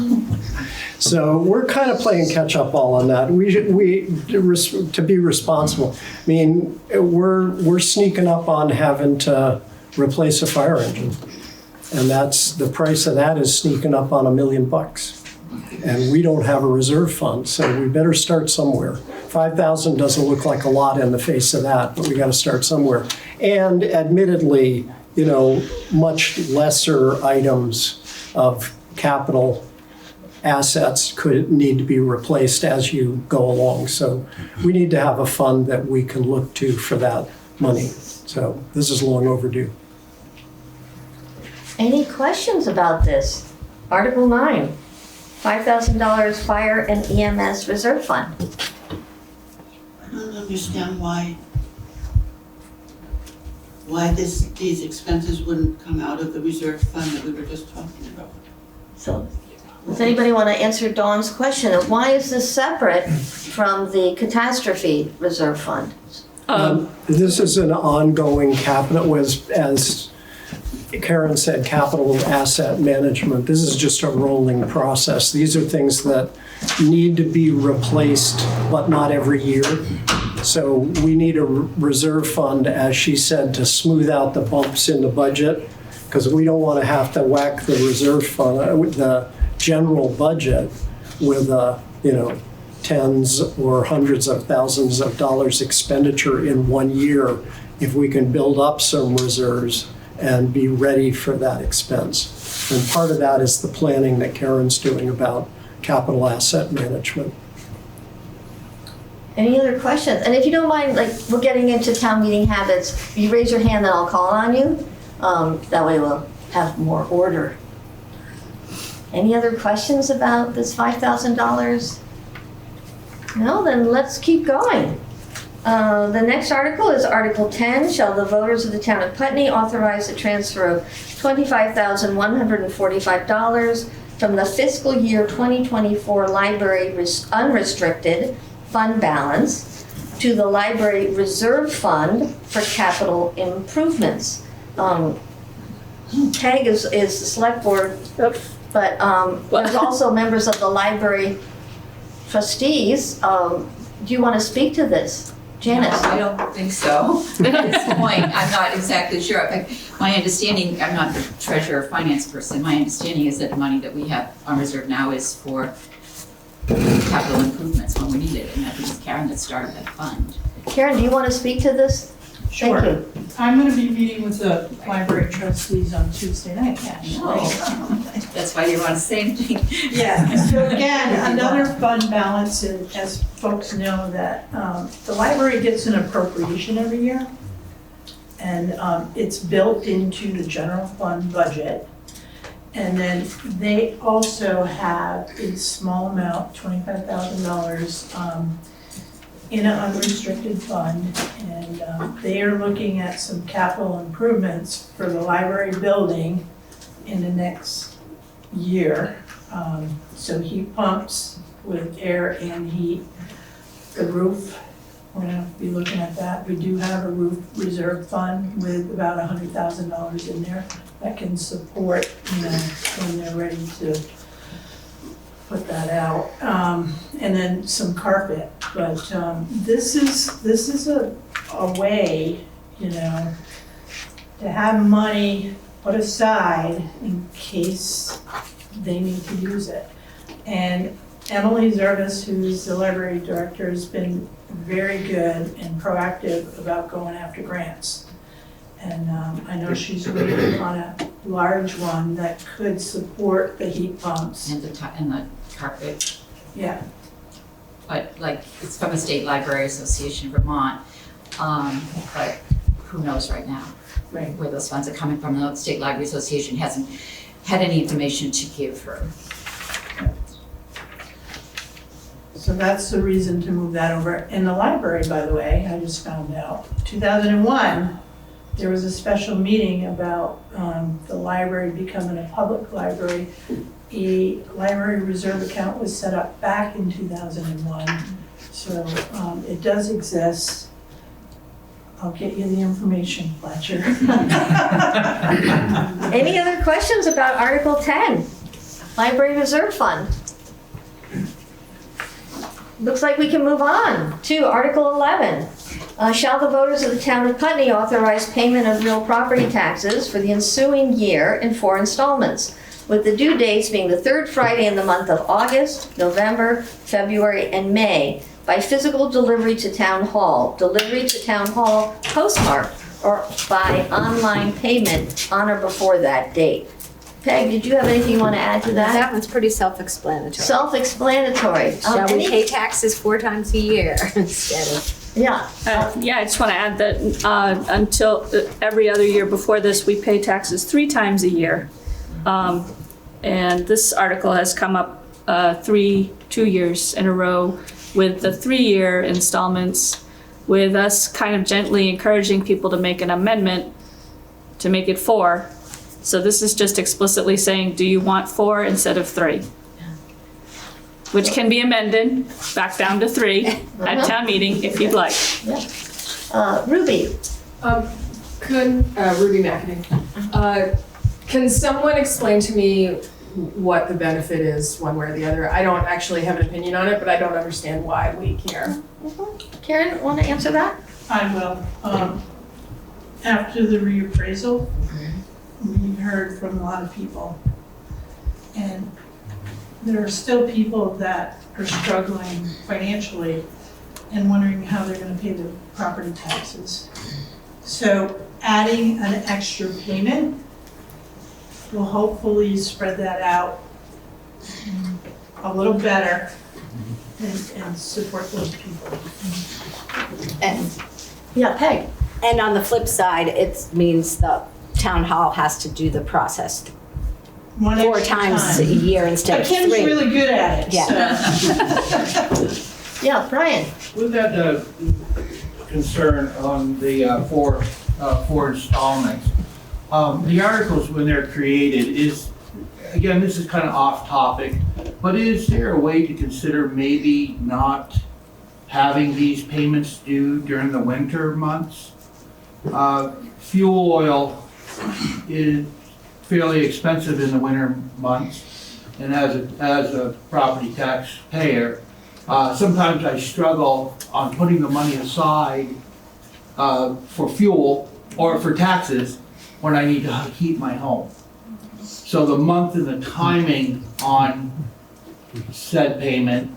So we're kind of playing catch up all on that. To be responsible. I mean, we're sneaking up on having to replace a fire engine. And that's the price of that is sneaking up on $1 million. And we don't have a reserve fund, so we better start somewhere. 5,000 doesn't look like a lot in the face of that, but we got to start somewhere. And admittedly, much lesser items of capital assets could need to be replaced as you go along. So we need to have a fund that we can look to for that money. So this is long overdue. Any questions about this? Article 9, $5,000 Fire and EMS Reserve Fund. I don't understand why these expenses wouldn't come out of the reserve fund that we were just talking about. So, does anybody want to answer Dawn's question of why is this separate from the catastrophe reserve fund? This is an ongoing capital, as Karen said, capital asset management. This is just a rolling process. These are things that need to be replaced, but not every year. So we need a reserve fund, as she said, to smooth out the bumps in the budget, because we don't want to have to whack the reserve fund, the general budget with tens or hundreds of thousands of dollars expenditure in 1 year if we can build up some reserves and be ready for that expense. And part of that is the planning that Karen's doing about capital asset management. Any other questions? And if you don't mind, we're getting into town meeting habits. If you raise your hand, then I'll call on you. That way we'll have more order. Any other questions about this $5,000? No, then let's keep going. The next article is Article 10. Shall the voters of the town of Putney authorize the transfer of $25,145 from the fiscal year 2024 library unrestricted fund balance to the library reserve fund for capital improvements? Peg is the select board, but there's also members of the library trustees. Do you want to speak to this? Janice? No, I don't think so. At this point, I'm not exactly sure. My understanding, I'm not the treasurer or finance person, my understanding is that the money that we have on reserve now is for capital improvements when we need it, and I think it's Karen that started that fund. Karen, do you want to speak to this? Sure. Thank you. I'm going to be meeting with the library trustees on Tuesday night, actually. That's why you want to say anything. Yeah, so again, another fund balance, and as folks know that the library gets an appropriation every year, and it's built into the general fund budget. And then they also have a small amount, $25,000, in an unrestricted fund, and they are looking at some capital improvements for the library building in the next year. So heat pumps with air and heat, the roof, we're gonna be looking at that. We do have a roof reserve fund with about $100,000 in there that can support, when they're ready to put that out. And then some carpet, but this is a way, to have money put aside in case they need to use it. And Emily Zervis, who's the library director, has been very good and proactive about going after grants. And I know she's working on a large one that could support the heat pumps. And the carpet. Yeah. But it's from the State Library Association of Vermont, but who knows right now where those funds are coming from. The State Library Association hasn't had any information to give her. So that's the reason to move that over. In the library, by the way, I just found out, 2001, there was a special meeting about the library becoming a public library. A library reserve account was set up back in 2001. So it does exist. I'll get you the information, Fletcher. Any other questions about Article 10? Library Reserve Fund. Looks like we can move on to Article 11. Shall the voters of the town of Putney authorize payment of real property taxes for the ensuing year in 4 installments, with the due dates being the 3rd Friday in the month of August, November, February, and May, by physical delivery to Town Hall, delivery to Town Hall postmarked, or by online payment on or before that date. Peg, did you have anything you want to add to that? That one's pretty self-explanatory. Self-explanatory. Shall we pay taxes 4 times a year instead of? Yeah. Yeah, I just want to add that until every other year before this, we pay taxes 3 times a year. And this article has come up 2 years in a row with the 3-year installments, with us kind of gently encouraging people to make an amendment to make it 4. So this is just explicitly saying, do you want 4 instead of 3? Which can be amended back down to 3 at town meeting if you'd like. Ruby. Ruby McAdoo. Can someone explain to me what the benefit is one way or the other? I don't actually have an opinion on it, but I don't understand why we care. Karen, want to answer that? I will. After the reappraisal, we heard from a lot of people. And there are still people that are struggling financially and wondering how they're going to pay the property taxes. So adding an extra payment will hopefully spread that out a little better and support those people. And yeah, Peg. And on the flip side, it means the town hall has to do the process 4 times a year instead of 3. Kim's really good at it. Yeah. So. Yeah, Brian. With that concern on the 4 installments, the articles when they're created is, again, this is kind of off topic, but is there a way to consider maybe not having these payments due during the winter months? Fuel oil is fairly expensive in the winter months, and as a property tax payer, sometimes I struggle on putting the money aside for fuel or for taxes when I need to heat my home. So the month and the timing on said payment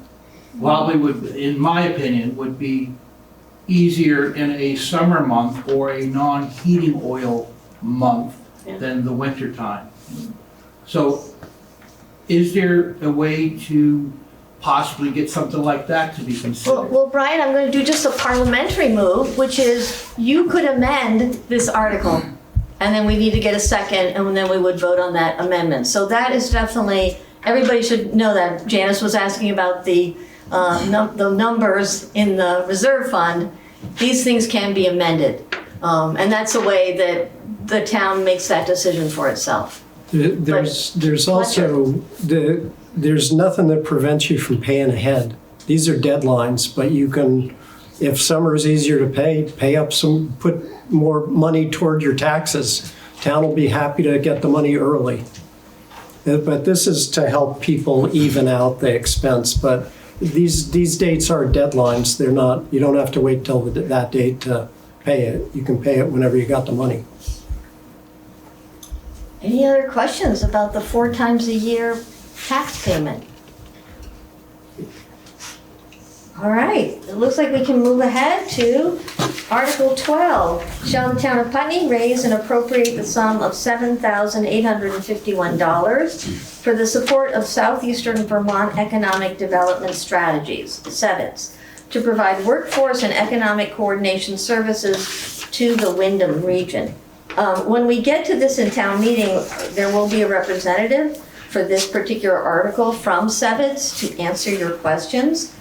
probably would, in my opinion, would be easier in a summer month or a non-heating oil month than the winter time. So is there a way to possibly get something like that to be considered? Well, Brian, I'm going to do just a parliamentary move, which is you could amend this article, and then we need to get a second, and then we would vote on that amendment. So that is definitely, everybody should know that. Janice was asking about the the numbers in the reserve fund, these things can be amended. And that's the way that the town makes that decision for itself. There's also, there's nothing that prevents you from paying ahead. These are deadlines, but you can, if summer is easier to pay up some, put more money toward your taxes. Town will be happy to get the money early. But this is to help people even out the expense. But these dates are deadlines. They're not, you don't have to wait till that date to pay it. You can pay it whenever you got the money. Any other questions about the 4 times a year tax payment? All right, it looks like we can move ahead to Article 12. Shall the town of Putney raise and appropriate the sum of $7,851 for the support of Southeastern Vermont Economic Development Strategies, SEVEDS, to provide workforce and economic coordination services to the Wyndham region? When we get to this in town meeting, there will be a representative for this particular article from SEVEDS to answer your questions.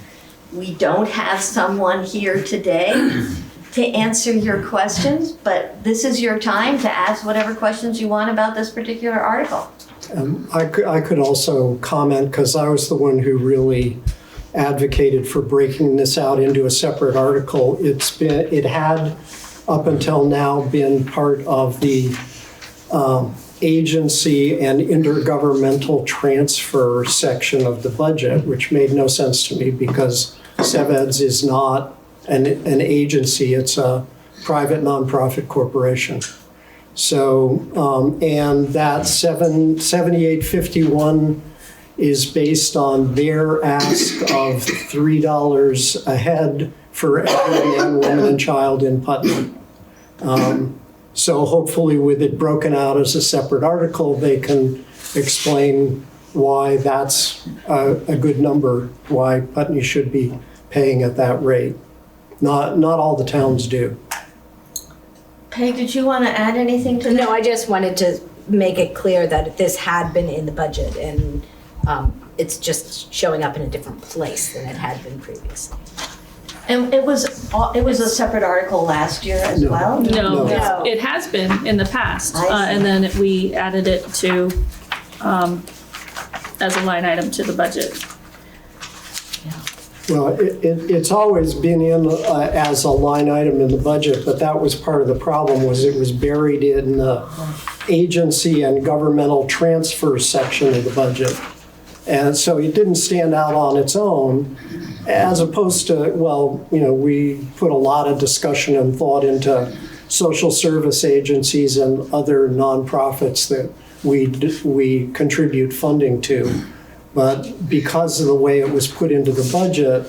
We don't have someone here today to answer your questions, but this is your time to ask whatever questions you want about this particular article. I could also comment, because I was the one who really advocated for breaking this out into a separate article. It had up until now been part of the agency and intergovernmental transfer section of the budget, which made no sense to me because SEVEDS is not an agency, it's a private nonprofit corporation. So, and that 7851 is based on their ask of $3 a head for every man, woman, and child in Putney. So hopefully with it broken out as a separate article, they can explain why that's a good number, why Putney should be paying at that rate. Not all the towns do. Peg, did you want to add anything to that? No, I just wanted to make it clear that this had been in the budget and it's just showing up in a different place than it had been previously. And it was a separate article last year as well? No, it has been in the past. And then we added it to, as a line item to the budget. Well, it's always been in as a line item in the budget, but that was part of the problem, was it was buried in the agency and governmental transfer section of the budget. And so it didn't stand out on its own, as opposed to, well, you know, we put a lot of discussion and thought into social service agencies and other nonprofits that we contribute funding to. But because of the way it was put into the budget,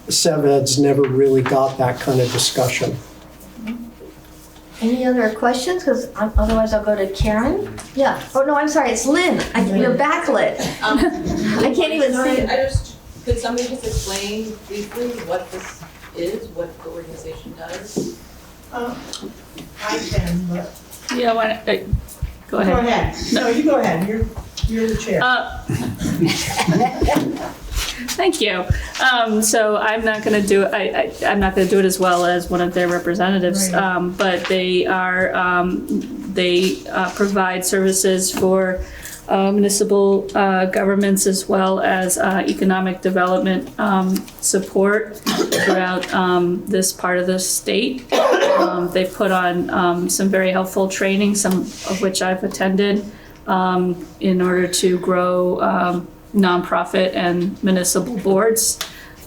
SEVEDS never really got that kind of discussion. Any other questions? Because otherwise I'll go to Karen. Yeah. Oh, no, I'm sorry. It's Lynn. You're backlit. I can't even see it. Could somebody just explain briefly what this is, what the organization does? I can, but. Yeah, why don't, go ahead. Go ahead. No, you go ahead. You're the chair. Thank you. So I'm not going to do it. I'm not going to do it as well as one of their representatives. Right. But they are they provide services for municipal governments as well as economic development support throughout this part of the state. They put on some very helpful training, some of which I've attended, in order to grow nonprofit and municipal boards.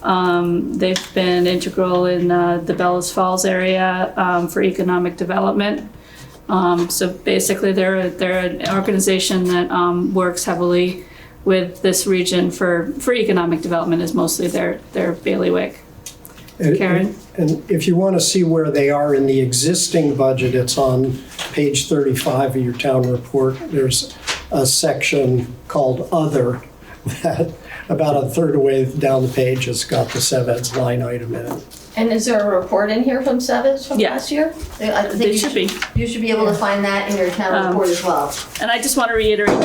They've been integral in the Bellows Falls area for economic development. So basically, they're an organization that works heavily with this region for economic development. Is mostly their bailiwick. Karen? And if you want to see where they are in the existing budget, it's on page 35 of your town report. There's a section called Other that about a third of the way down the page has got the SEVEDS line item in it. And is there a report in here from SEVEDS from last year? I think They should be. You should be able to find that in your town report as well. And I just want to reiterate,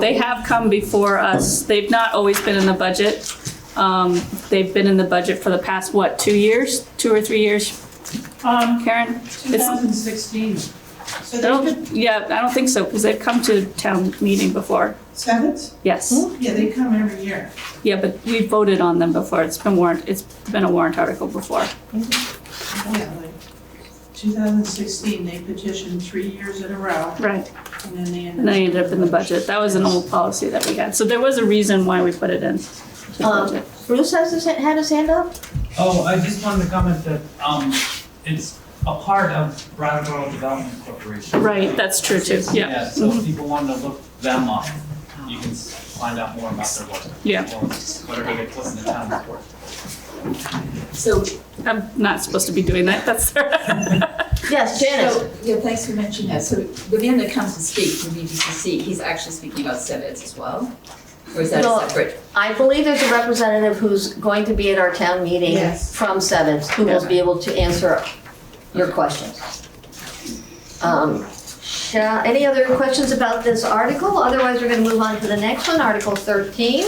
they have come before us. They've not always been in the budget. They've been in the budget for the past, what, 2 years? 2 or 3 years? Karen? It's- 2016. So I they don't, yeah, I don't think so, because they've come to town meeting before. Seventh? Yes. Yeah, they come every year. Yeah, but we voted on them before. It's been a warrant article before. Yeah, like 2016, they petitioned 3 years in a row. Right. And then they And then I ended up in the budget. That was an old policy that we had. So there was a reason why we put it in. the budget. Bruce had his hand up? Oh, I just wanted to comment that, it's a part of Brattleboro Development Corporation. Right, that's true too, yeah. Yeah, so if people want to look them up, you can find out more about their work. Yeah. Or whatever they put in the town report. So, I'm not supposed to be doing that, that's. Yes, Janice. So, yeah, thanks for mentioning that. So the man that comes to speak from BDCC, he's actually speaking about CEVIDs as well? Or is that No, a separate? I believe there's a representative who's going to be at our town meeting Yes. from Sevens, who will be able to answer your questions. Any other questions about this article? Otherwise, we're going to move on to the next one, Article 13.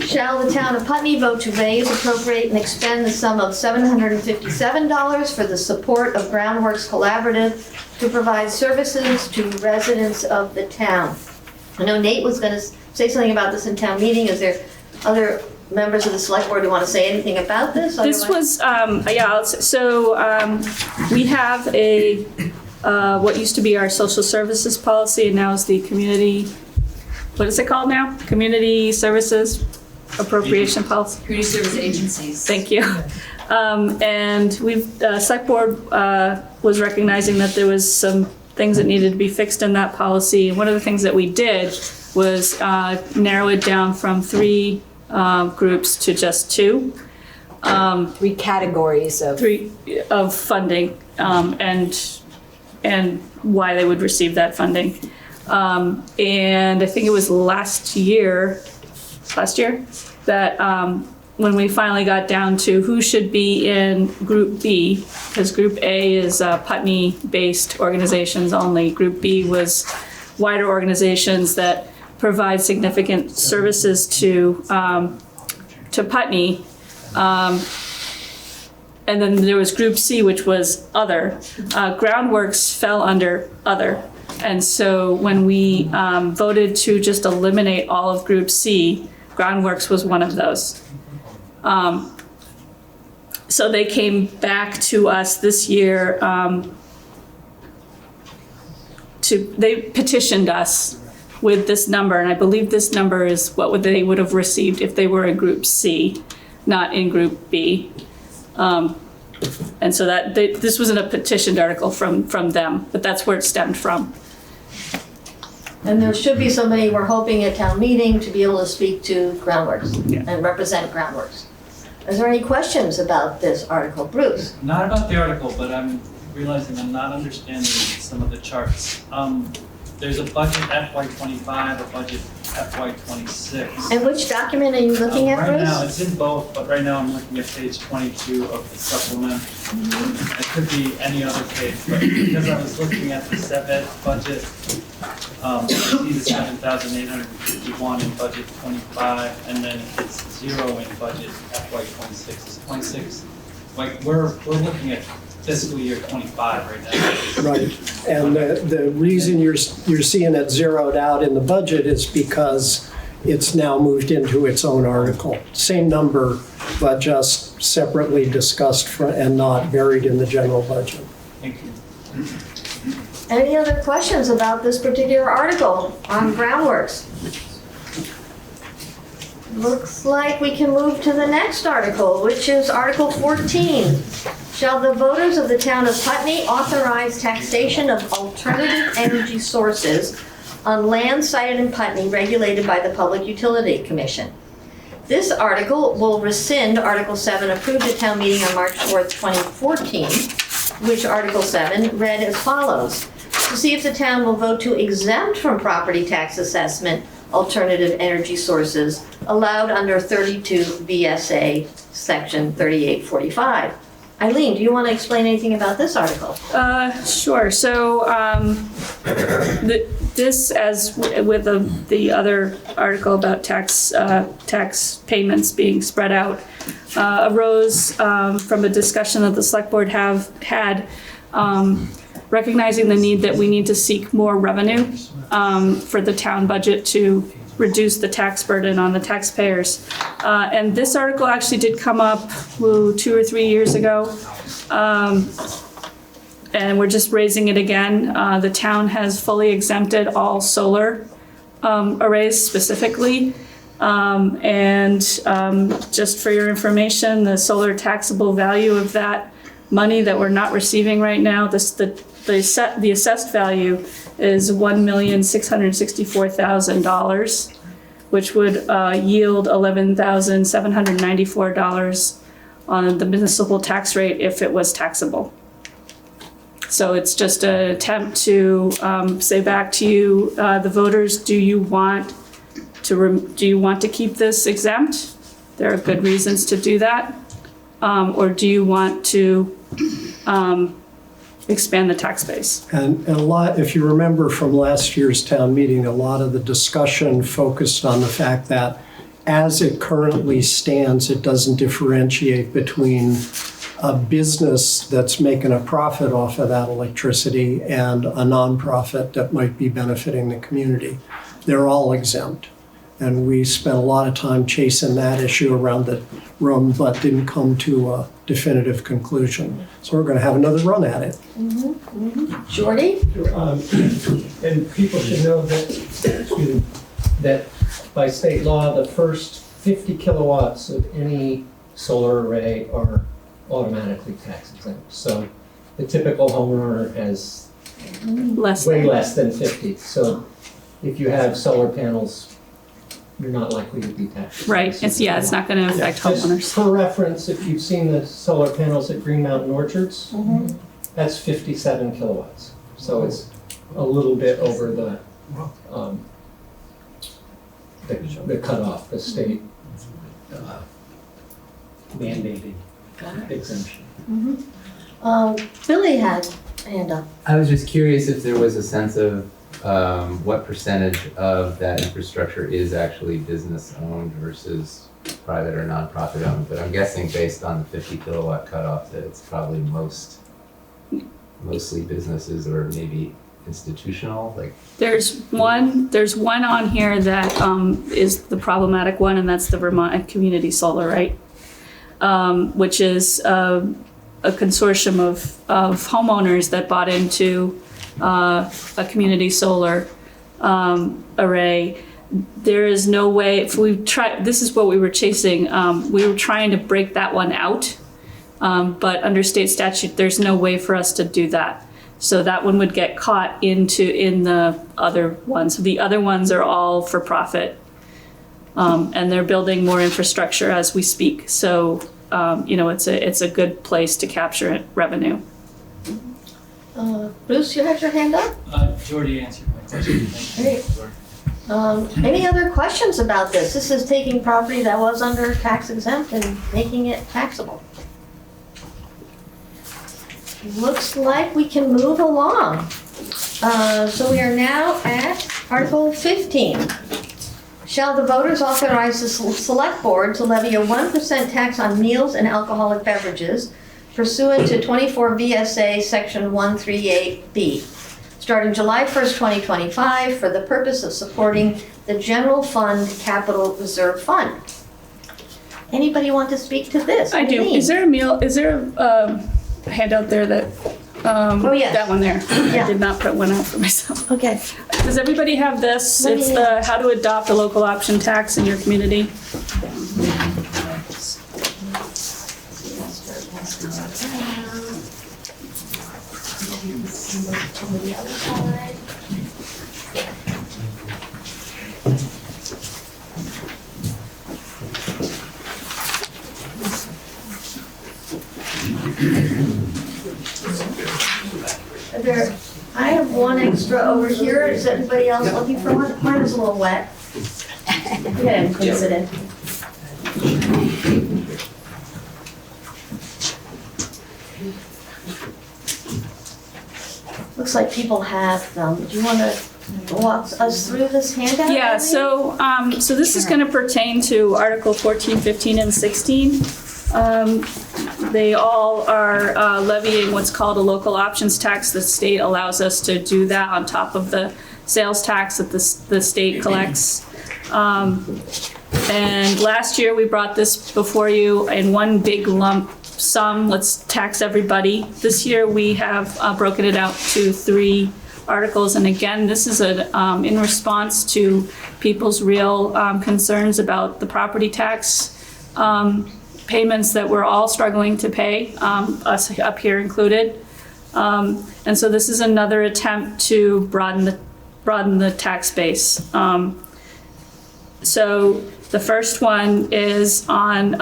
Shall the town of Putney vote to raise, appropriate, and expend the sum of $757 for the support of Groundworks Collaborative to provide services to residents of the town? I know Nate was going to say something about this in town meeting. Is there other members of the select board who want to say anything about this? This was, we have a, what used to be our social services policy and now is the community, what is it called now? Community services appropriation policy? Community service agencies. Thank you. And select board was recognizing that there was some things that needed to be fixed in that policy. And one of the things that we did was narrow it down from 3 groups to just 2. 3 categories of. 3 of funding, and why they would receive that funding. And I think it was last year that when we finally got down to who should be in Group B, because Group A is Putney-based organizations only. Group B was wider organizations that provide significant services to Putney. And then there was Group C, which was other. Groundworks fell under other. And so when we voted to just eliminate all of Group C, Groundworks was one of those. So they came back to us this year they petitioned us with this number, and I believe this number is what they would have received if they were in Group C, not in Group B. And so this wasn't a petitioned article from them, but that's where it stemmed from. And there should be somebody, we're hoping at town meeting, to be able to speak to Groundworks and represent Groundworks. Is there any questions about this article? Bruce? Not about the article, but I'm realizing I'm not understanding some of the charts. There's a budget FY25, a budget FY26. And which document are you looking at, Bruce? Right now, it's in both, but right now I'm looking at page 22 of the supplement. It could be any other page, but because I was looking at the CEVID budget, I see the 7,851 in budget 25, and then it's 0 in budget FY26. It's 26. Like we're looking at fiscal year 25 right now. Right, and the reason you're seeing it zeroed out in the budget is because it's now moved into its own article. Same number, but just separately discussed and not buried in the general budget. Thank you. Any other questions about this particular article on Groundworks? Looks like we can move to the next article, which is Article 14. Shall the voters of the town of Putney authorize taxation of alternative energy sources on land sited in Putney regulated by the Public Utility Commission? This article will rescind Article 7 approved at town meeting on March 4th, 2014, which Article 7 read as follows. To see if the town will vote to exempt from property tax assessment alternative energy sources allowed under 32 VSA section 3845. Eileen, do you want to explain anything about this article? Sure. So This, as with the other article about tax payments being spread out, arose from a discussion that the select board had, recognizing the need that we need to seek more revenue for the town budget to reduce the tax burden on the taxpayers. And this article actually did come up 2 or 3 years ago. And we're just raising it again. The town has fully exempted all solar arrays specifically. Just for your information, the solar taxable value of that money that we're not receiving right now, the assessed value is $1,664,000, which would yield $11,794 on the municipal tax rate if it was taxable. So it's just an attempt to say back to you, the voters, do you want to keep this exempt? There are good reasons to do that. Or do you want to expand the tax base? And a lot, if you remember from last year's town meeting, a lot of the discussion focused on the fact that as it currently stands, it doesn't differentiate between a business that's making a profit off of that electricity and a nonprofit that might be benefiting the community. They're all exempt. And we spent a lot of time chasing that issue around the room, but didn't come to a definitive conclusion. So we're going to have another run at it. Jordy? And people should know that, that by state law, the first 50 kilowatts of any solar array are automatically tax exempt. So the typical homeowner has way less than 50. So if you have solar panels, you're not likely to be taxed. Right, it's not going to affect homeowners. Just for reference, if you've seen the solar panels at Green Mountain Orchards, that's 57 kilowatts. So it's a little bit over the cutoff, the state mandated exemption. Billy had a hand up. I was just curious if there was a sense of what percentage of that infrastructure is actually business owned versus private or nonprofit owned, but I'm guessing based on the 50 kilowatt cutoff that it's probably mostly businesses or maybe institutional, like. There's one on here that is the problematic one, and that's the Vermont Community Solar, right? Which is a consortium of homeowners that bought into a community solar array. There is no way, if we try, this is what we were chasing, we were trying to break that one out, but under state statute, there's no way for us to do that. So that one would get caught in the other ones. The other ones are all for profit, and they're building more infrastructure as we speak. So, it's a good place to capture revenue. Bruce, you had your hand up? Jordy answered my question. Thank you. Any other questions about this? This is taking property that was under tax exempt and making it taxable. Looks like we can move along. So we are now at Article 15. Shall the voters authorize the select board to levy a 1% tax on meals and alcoholic beverages pursuant to 24 VSA Section 138B, starting July 1st, 2025, for the purpose of supporting the General Fund Capital Reserve Fund. Anybody want to speak to this? I do. Is there a handout there that, oh yes, that one there? Yeah. I did not put one out for myself. Okay. Does everybody have this? It's the how to adopt a local option tax in your community. I have one extra over here. Is anybody else looking for one? Mine is a little wet. Yeah, place it in. Looks like people have them. Do you want to walk us through this handout? Yeah, Amy? so this is gonna pertain to Article 14, 15, and 16. They all are levying what's called a local options tax. The state allows us to do that on top of the sales tax that the state collects. And last year, we brought this before you in one big lump sum, let's tax everybody. This year, we have broken it out to 3 articles, and again, this is in response to people's real concerns about the property tax payments that we're all struggling to pay, us up here included. And so this is another attempt to broaden the tax base. So the first one is on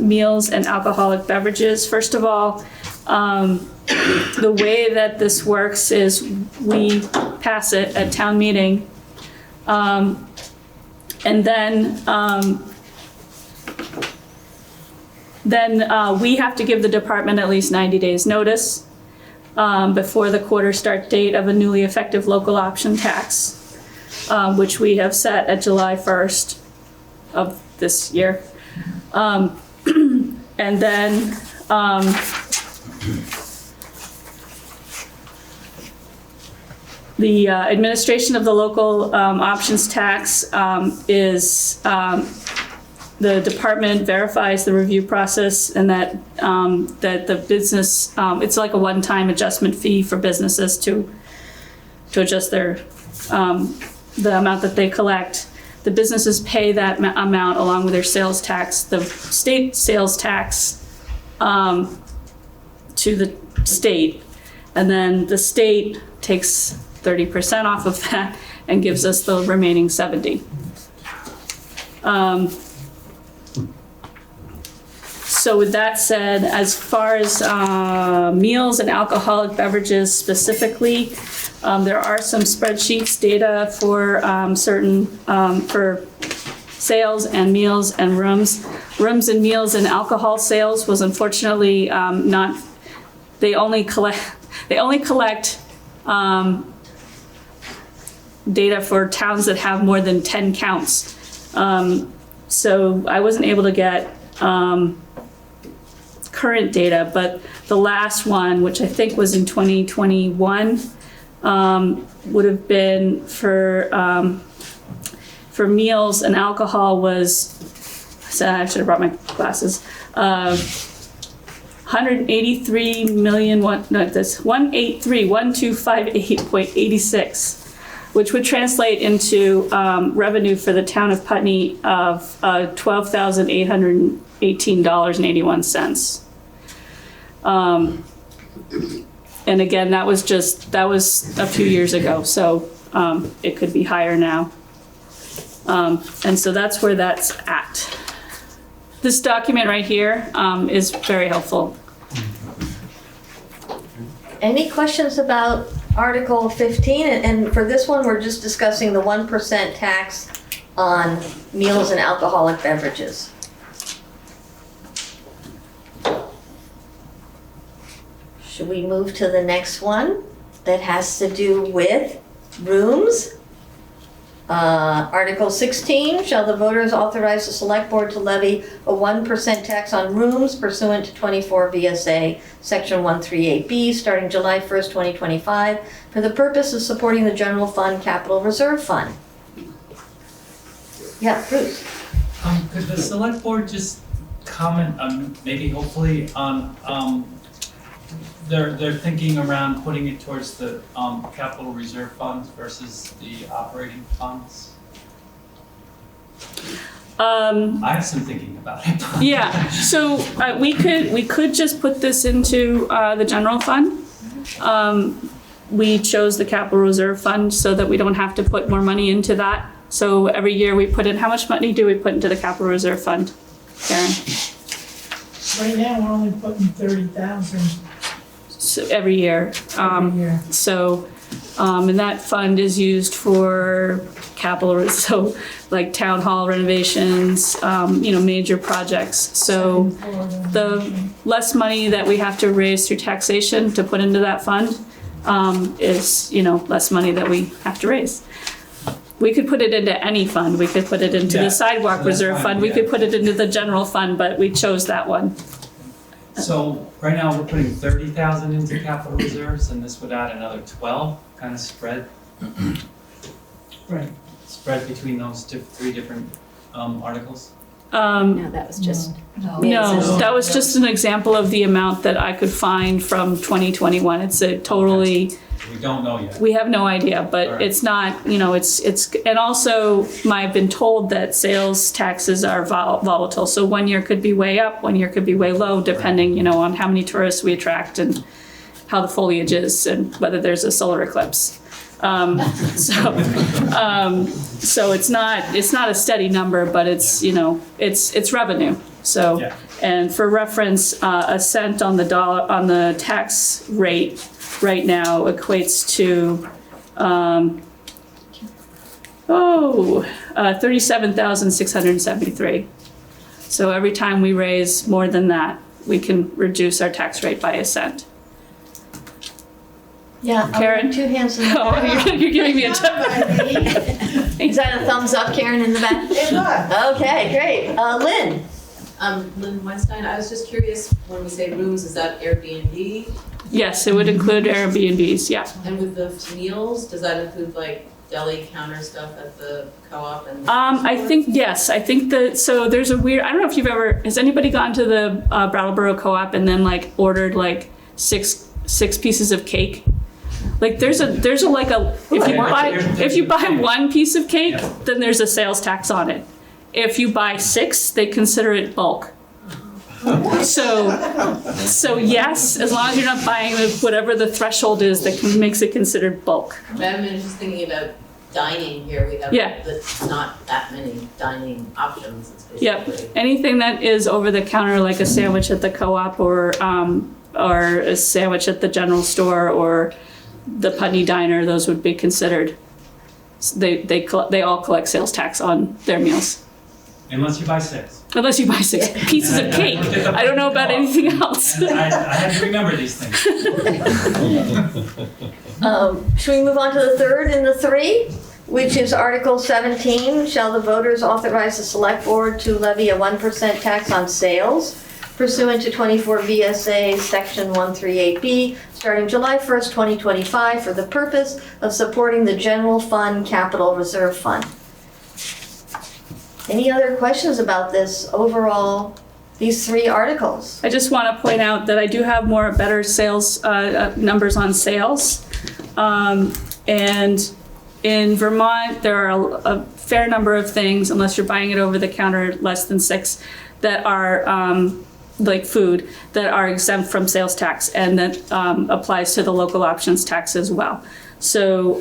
meals and alcoholic beverages. First of all, the way that this works is we pass it at town meeting, and then we have to give the department at least 90 days notice before the quarter start date of a newly effective local option tax, which we have set at July 1st of this year. And then the administration of the local options tax is the department verifies the review process, and that the business, it's like a one-time adjustment fee for businesses to adjust their the amount that they collect. The businesses pay that amount along with their sales tax, the state sales tax to the state, and then the state takes 30% off of that and gives us the remaining 70. So with that said, as far as meals and alcoholic beverages specifically, there are some spreadsheets, data for certain, for sales and meals and rooms. Rooms and meals and alcohol sales was unfortunately not, they only collect data for towns that have more than 10 counts. So I wasn't able to get current data, but the last one, which I think was in 2021, would have been for meals and alcohol was, so I should have brought my glasses, 183,125.86, which would translate into revenue for the town of Putney of $12,818.81. And again, that was a few years ago, so it could be higher now. And so that's where that's at. This document right here is very helpful. Any questions about Article 15? And for this one, we're just discussing the 1% tax on meals and alcoholic beverages. Should we move to the next one that has to do with rooms? Article 16, shall the voters authorize the select board to levy a 1% tax on rooms pursuant to 24 VSA Section 138B starting July 1st, 2025 for the purpose of supporting the general fund capital reserve fund? Yeah, Bruce. Could the select board just comment maybe hopefully on their thinking around putting it towards the capital reserve funds versus the operating funds? I have some thinking about it. Yeah, so we could just put this into the general fund. We chose the capital reserve fund so that we don't have to put more money into that. So every year we put in, how much money do we put into the capital reserve fund, Karen? Right now, we're only putting 30,000. So every year. So, and that fund is used for capital, so like town hall renovations, major projects. So the less money that we have to raise through taxation to put into that fund, is, less money that we have to raise. We could put it into any fund. We could put it into the sidewalk reserve fund. We could put it into the general fund, but we chose that one. So right now, we're putting 30,000 into capital reserves, and this would add another 12, kind of spread. Right. Spread between those three different articles. No, that was just. No, that was just an example of the amount that I could find from 2021. It's a totally, We don't know yet. we have no idea, but Alright. it's not, it's, and also I've been told that sales taxes are volatile. So one year could be way up, one year could be way low, depending, on how many tourists we attract and how the foliage is and whether there's a solar eclipse. So it's not a steady number, but it's, it's revenue. So, Yeah. and for reference, a cent on the tax rate right now equates to, 37,673. So every time we raise more than that, we can reduce our tax rate by a cent. Yeah, Karen? 2 hands in the Oh, back. you're giving me a Is that a thumbs up, Karen, in the back? It was. Okay, great. Lynn? Lynn Weinstein, I was just curious, when we say rooms, is that Airbnb? Yes, it would include Airbnbs, yeah. And with the meals, does that include like deli counter stuff at the co-op and? I think, yes, I think that, so there's a weird, I don't know if you've ever, has anybody gone to the Brattleboro co-op and then ordered six pieces of cake? There's a if you buy one piece of cake, then there's a sales tax on it. If you buy 6, they consider it bulk. So yes, as long as you're not buying whatever the threshold is that makes it considered bulk. I'm just thinking about dining here, we have not that many dining options. It's Yep, basically- anything that is over the counter, like a sandwich at the co-op or a sandwich at the general store or the Putney diner, those would be considered. They all collect sales tax on their meals. Unless you buy 6. Unless you buy 6 pieces of cake. I don't know about anything else. And I have to remember these things. Should we move on to the third in the 3, which is Article 17? Shall the voters authorize the select board to levy a 1% tax on sales pursuant to 24 VSA Section 138B, starting July 1st, 2025, for the purpose of supporting the general fund capital reserve fund? Any other questions about this overall, these 3 articles? I just want to point out that I do have better sales numbers on sales. And in Vermont, there are a fair number of things, unless you're buying it over the counter, less than 6, that are like food, that are exempt from sales tax, and that applies to the local options tax as well. So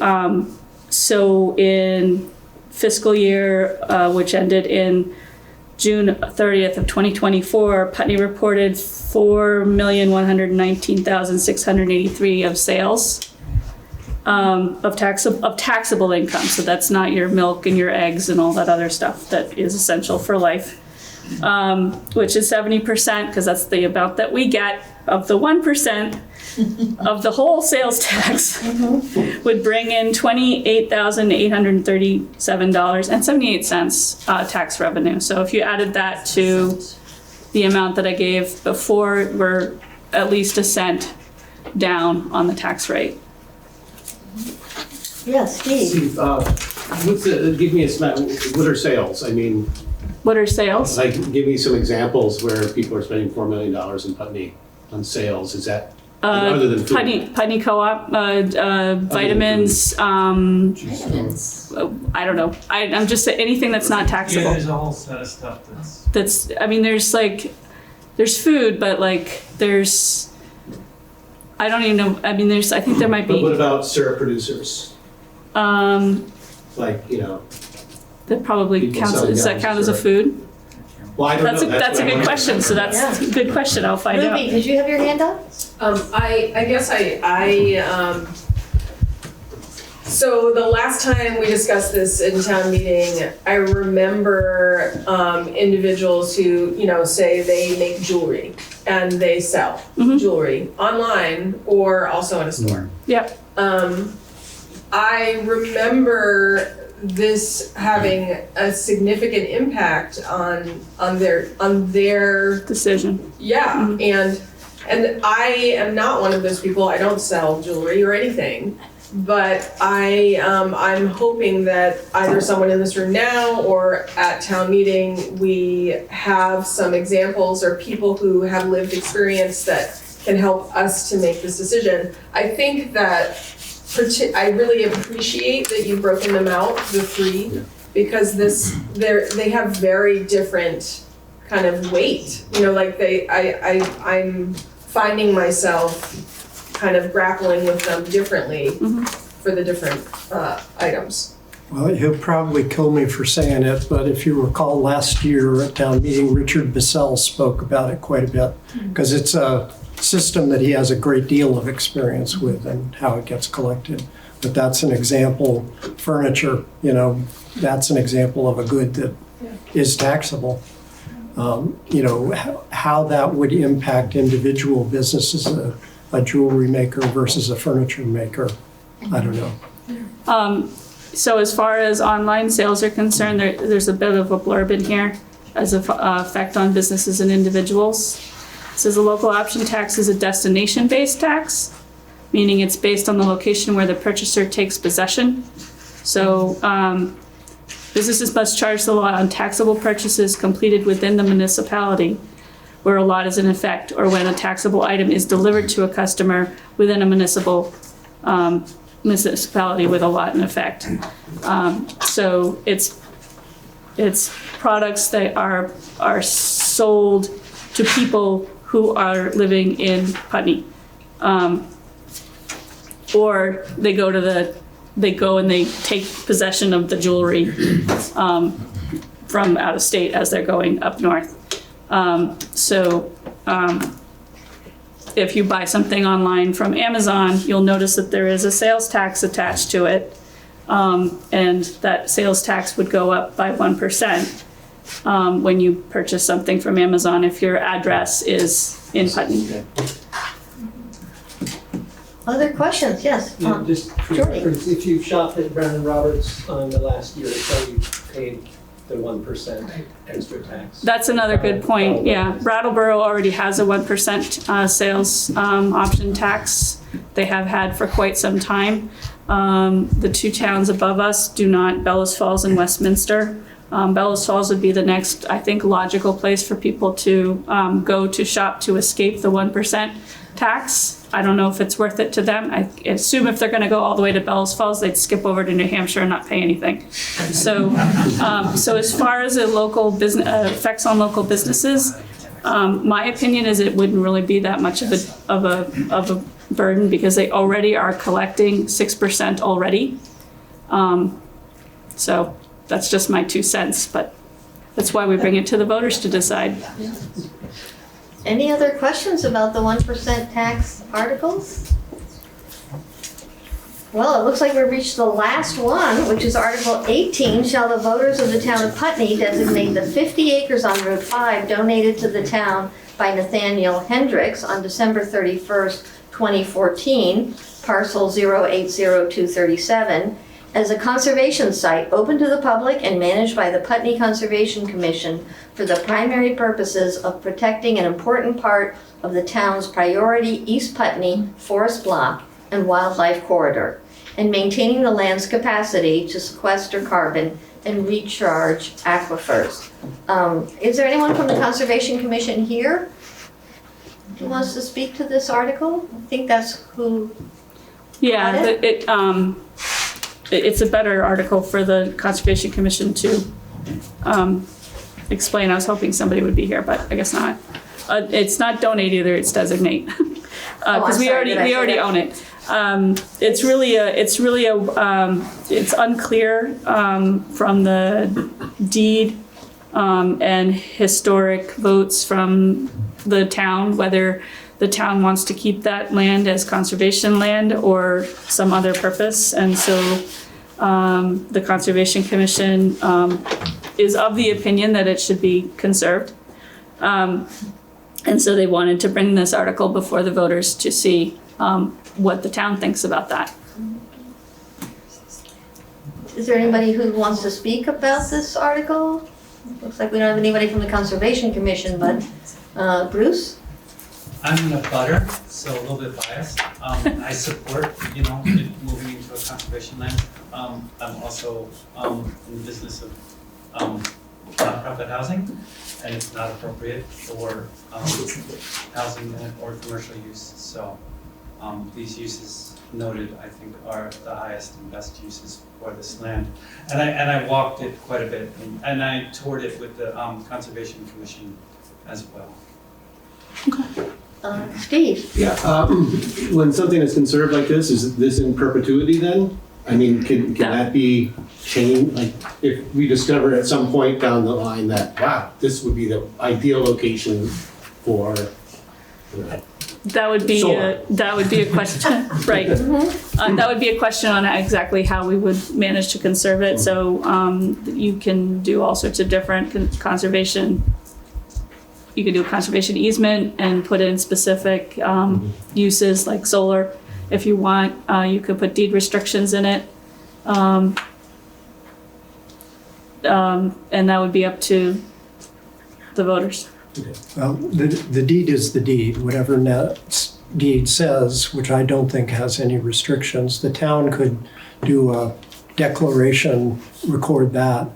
in fiscal year, which ended in June 30th of 2024, Putney reported 4,119,683 of sales of taxable income. So that's not your milk and your eggs and all that other stuff that is essential for life. Which is 70%, because that's the amount that we get of the 1% of the whole sales tax, would bring in $28,837.78 tax revenue. So if you added that to the amount that I gave before, we're at least a cent down on the tax rate. Yes, Steve. Steve, give me what are sales? I mean, what are sales? Give me some examples where people are spending $4 million in Putney on sales. Is that other than food? Putney Co-op, vitamins, I don't know. I'm just saying anything that's not taxable. Yeah, there's a whole set of stuff There's food, but there's, I don't even know. I think there might be. But what about syrup producers? That probably counts. Does that count as a food? Well, I don't know. That's a good question. So that's a good question. I'll find out. Ruby, did you have your hand up? I guess I So the last time we discussed this in town meeting, I remember individuals who, say they make jewelry and they sell jewelry online or also in a store. Yep. I remember this having a significant impact on their decision. Yeah, and I am not one of those people. I don't sell jewelry or anything. But I'm hoping that either someone in this room now or at town meeting, we have some examples or people who have lived experience that can help us to make this decision. I think that I really appreciate that you've broken them out, the three, because they have very different kind of weight. I'm finding myself kind of grappling with them differently for the different items. Well, he'll probably kill me for saying it, but if you recall last year at town meeting, Richard Bissell spoke about it quite a bit, because it's a system that he has a great deal of experience with and how it gets collected. But that's an example, furniture, that's an example of a good that is taxable. How that would impact individual businesses, a jewelry maker versus a furniture maker, I don't know. So as far as online sales are concerned, there's a bit of a blurb in here as an effect on businesses and individuals. It says the local option tax is a destination-based tax, meaning it's based on the location where the purchaser takes possession. So businesses must charge the lot on taxable purchases completed within the municipality where a lot is in effect, or when a taxable item is delivered to a customer within a municipality with a lot in effect. So it's products that are sold to people who are living in Putney, or they go and they take possession of the jewelry from out of state as they're going up north. If you buy something online from Amazon, you'll notice that there is a sales tax attached to it. And that sales tax would go up by 1% when you purchase something from Amazon if your address is in Putney. Other questions? Yes. Just for Jordy. reference, if you shopped at Brennan Roberts on the last year or so, you paid the 1% extra tax. That's another good point, yeah. Brattleboro already has a 1% sales option tax. They have had for quite some time. The two towns above us do not, Bellows Falls and Westminster. Bellows Falls would be the next, I think, logical place for people to go to shop to escape the 1% tax. I don't know if it's worth it to them. I assume if they're gonna go all the way to Bellows Falls, they'd skip over to New Hampshire and not pay anything. So as far as a local business, effects on local businesses, my opinion is it wouldn't really be that much of a burden because they already are collecting 6% already. So that's just my 2 cents, but that's why we bring it to the voters to decide. Any other questions about the 1% tax articles? Well, it looks like we've reached the last one, which is Article 18. Shall the voters of the town of Putney designate the 50 acres on Route 5 donated to the town by Nathaniel Hendricks on December 31st, 2014, parcel 080237, as a conservation site open to the public and managed by the Putney Conservation Commission for the primary purposes of protecting an important part of the town's priority East Putney forest block and wildlife corridor, and maintaining the land's capacity to sequester carbon and recharge aquifers. Is there anyone from the Conservation Commission here who wants to speak to this article? I think that's who. Yeah, it's a better article for the Conservation Commission to explain. I was hoping somebody would be here, but I guess not. It's not donate either, it's designate. Because we already own it. It's unclear from the deed and historic votes from the town whether the town wants to keep that land as conservation land or some other purpose. And so the Conservation Commission is of the opinion that it should be conserved. And so they wanted to bring this article before the voters to see what the town thinks about that. Is there anybody who wants to speak about this article? Looks like we don't have anybody from the Conservation Commission, but Bruce? I'm in a butter, so a little bit biased. I support, it moving into a conservation land. I'm also in the business of nonprofit housing, and it's not appropriate for housing or commercial use. So these uses noted, I think, are the highest and best uses for this land. And I walked it quite a bit, and I toured it with the Conservation Commission as well. Steve? Yeah, when something is conserved like this, is this in perpetuity then? I mean, can that be changed? Like, if we discover at some point down the line that, wow, this would be the ideal location for That would be a question, right? That would be a question on exactly how we would manage to conserve it. So you can do all sorts of different conservation. You could do a conservation easement and put in specific uses like solar. If you want, you could put deed restrictions in it. And that would be up to the voters. Well, the deed is the deed, whatever that deed says, which I don't think has any restrictions. The town could do a declaration, record that.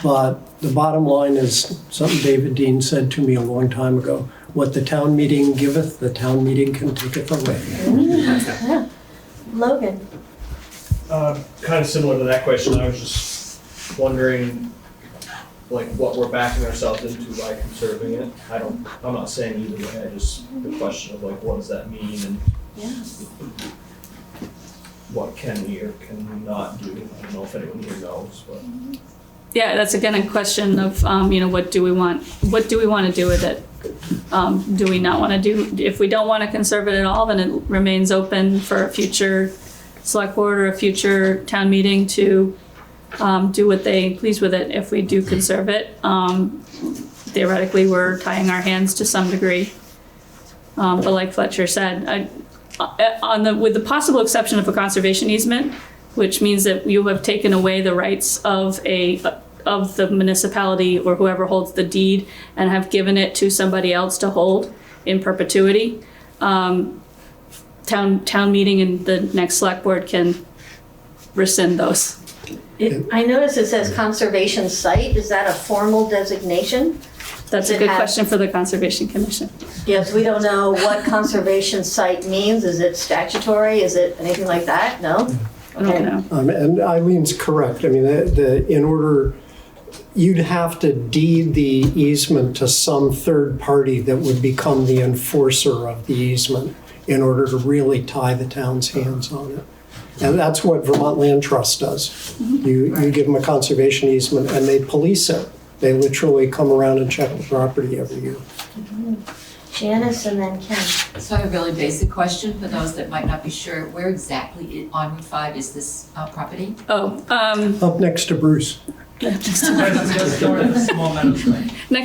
But the bottom line is something David Dean said to me a long time ago. What the town meeting giveth, the town meeting can taketh away. Yeah. Logan? Kind of similar to that question, I was just wondering, like, what we're backing ourselves into by conserving it. I'm not saying either way, the question of like, what does that mean and what can we or can we not do? I don't know if anyone here knows, but. Yeah, that's again a question of, what do we want to do with it? Do we not want to do, if we don't want to conserve it at all, then it remains open for a future select board or a future town meeting to do what they please with it. If we do conserve it, theoretically, we're tying our hands to some degree. But like Fletcher said, with the possible exception of a conservation easement, which means that you have taken away the rights of the municipality or whoever holds the deed and have given it to somebody else to hold in perpetuity. Town meeting and the next select board can rescind those. I notice it says conservation site. Is that a formal designation? That's a good question for the Conservation Commission. Yes, we don't know what conservation site means. Is it statutory? Is it anything like that? No? I don't know. And Eileen's correct. I mean, in order, you'd have to deed the easement to some third party that would become the enforcer of the easement in order to really tie the town's hands on it. And that's what Vermont Land Trust does. You give them a conservation easement and they police it. They literally come around and check the property every year. Janice and then Ken. So I have a really basic question for those that might not be sure. Where exactly on Route 5 is this property? Up next to Bruce. Next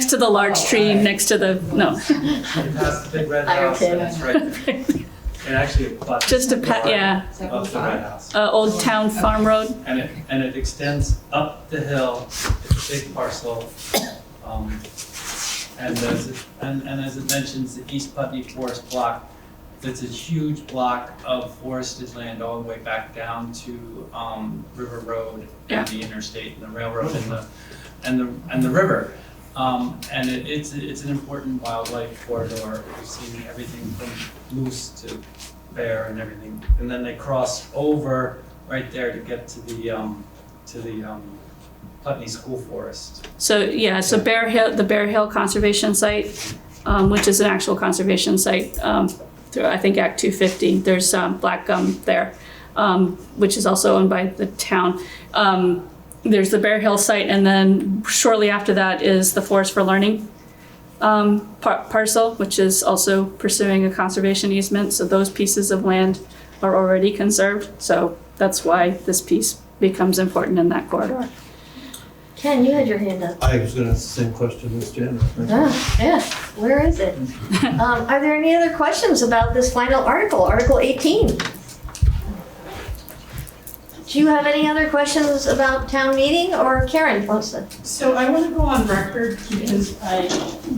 to the large tree, next to the, no. Past the big red house, and it's right there. It actually abuts Just a yeah. of the red house. Old Town Farm Road. And it extends up the hill. It's a big parcel. And as it mentions, the East Putney Forest Block, it's a huge block of forested land all the way back down to River Road and the interstate and the railroad and the river. And it's an important wildlife corridor. We've seen everything from moose to bear and everything. And then they cross over right there to get to the Putney School Forest. So yeah, so the Bear Hill Conservation Site, which is an actual conservation site through I think Act 250. There's black gum there, which is also owned by the town. There's the Bear Hill site, and then shortly after that is the Forest for Learning parcel, which is also pursuing a conservation easement. So those pieces of land are already conserved. So that's why this piece becomes important in that corridor. Ken, you had your hand up. I was gonna ask the same question as Jen. Yeah, where is it? Are there any other questions about this final article, Article 18? Do you have any other questions about town meeting, or Karen wants to? So I want to go on record because I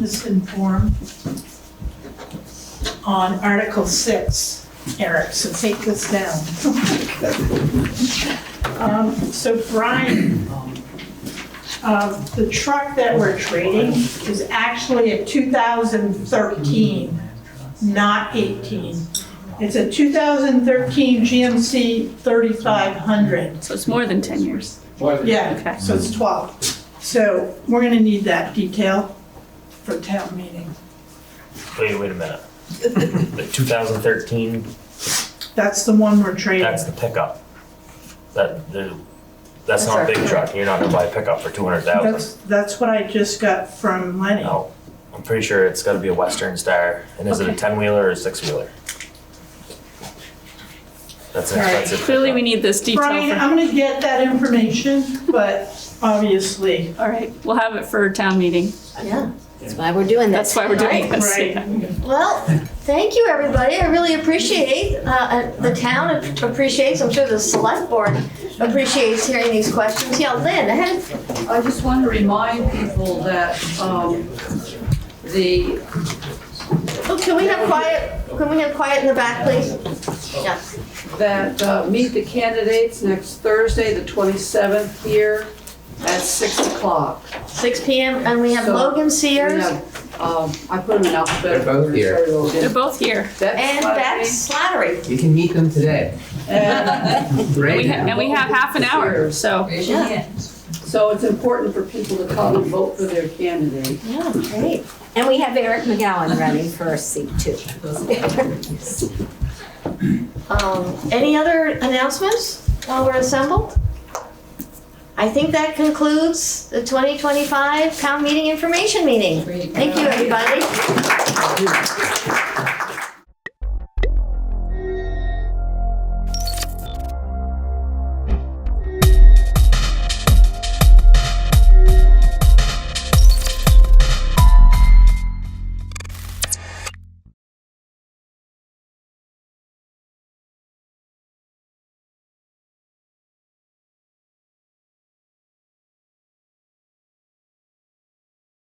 was informed on Article 6, Eric, so take this down. So Brian, the truck that we're trading is actually a 2013, not 18. It's a 2013 GMC 3500. So it's more than 10 years. Yeah, Okay. so it's 12. So we're gonna need that detail for town meeting. Wait a minute. The 2013, That's the one we're trading. that's the pickup. That's not a big truck. You're not gonna buy a pickup for 200,000. That's what I just got from Lenny. No, I'm pretty sure it's gotta be a Western Star. And is it a 10-wheeler or a 6-wheeler? That's expensive. Clearly we need this detail. Brian, I'm gonna get that information, but obviously. All right, we'll have it for town meeting. Yeah. That's why we're doing this. That's why we're doing Right, this. right. Yeah. Well, thank you, everybody. I really appreciate, the town appreciates, I'm sure the select board appreciates hearing these questions. Yeah, Lynn, ahead. I just want to remind people that, the, Oh, can we have quiet in the back, please? Yeah. that meet the candidates next Thursday, the 27th here at 6 o'clock. 6 p.m. and we have So, Logan We Sears have, I put them in alphabetical They're both order. here. Sorry, Logan. They're both here. and Beth Slattery. You can meet them today. Right now. And we have half an hour, so. Yeah. So it's important for people to come and vote for their candidate. Yeah, great. And we have Eric McGowan running for a seat too. Any other announcements while we're assembled? I think that concludes the 2025 town meeting information meeting. Thank you, everybody.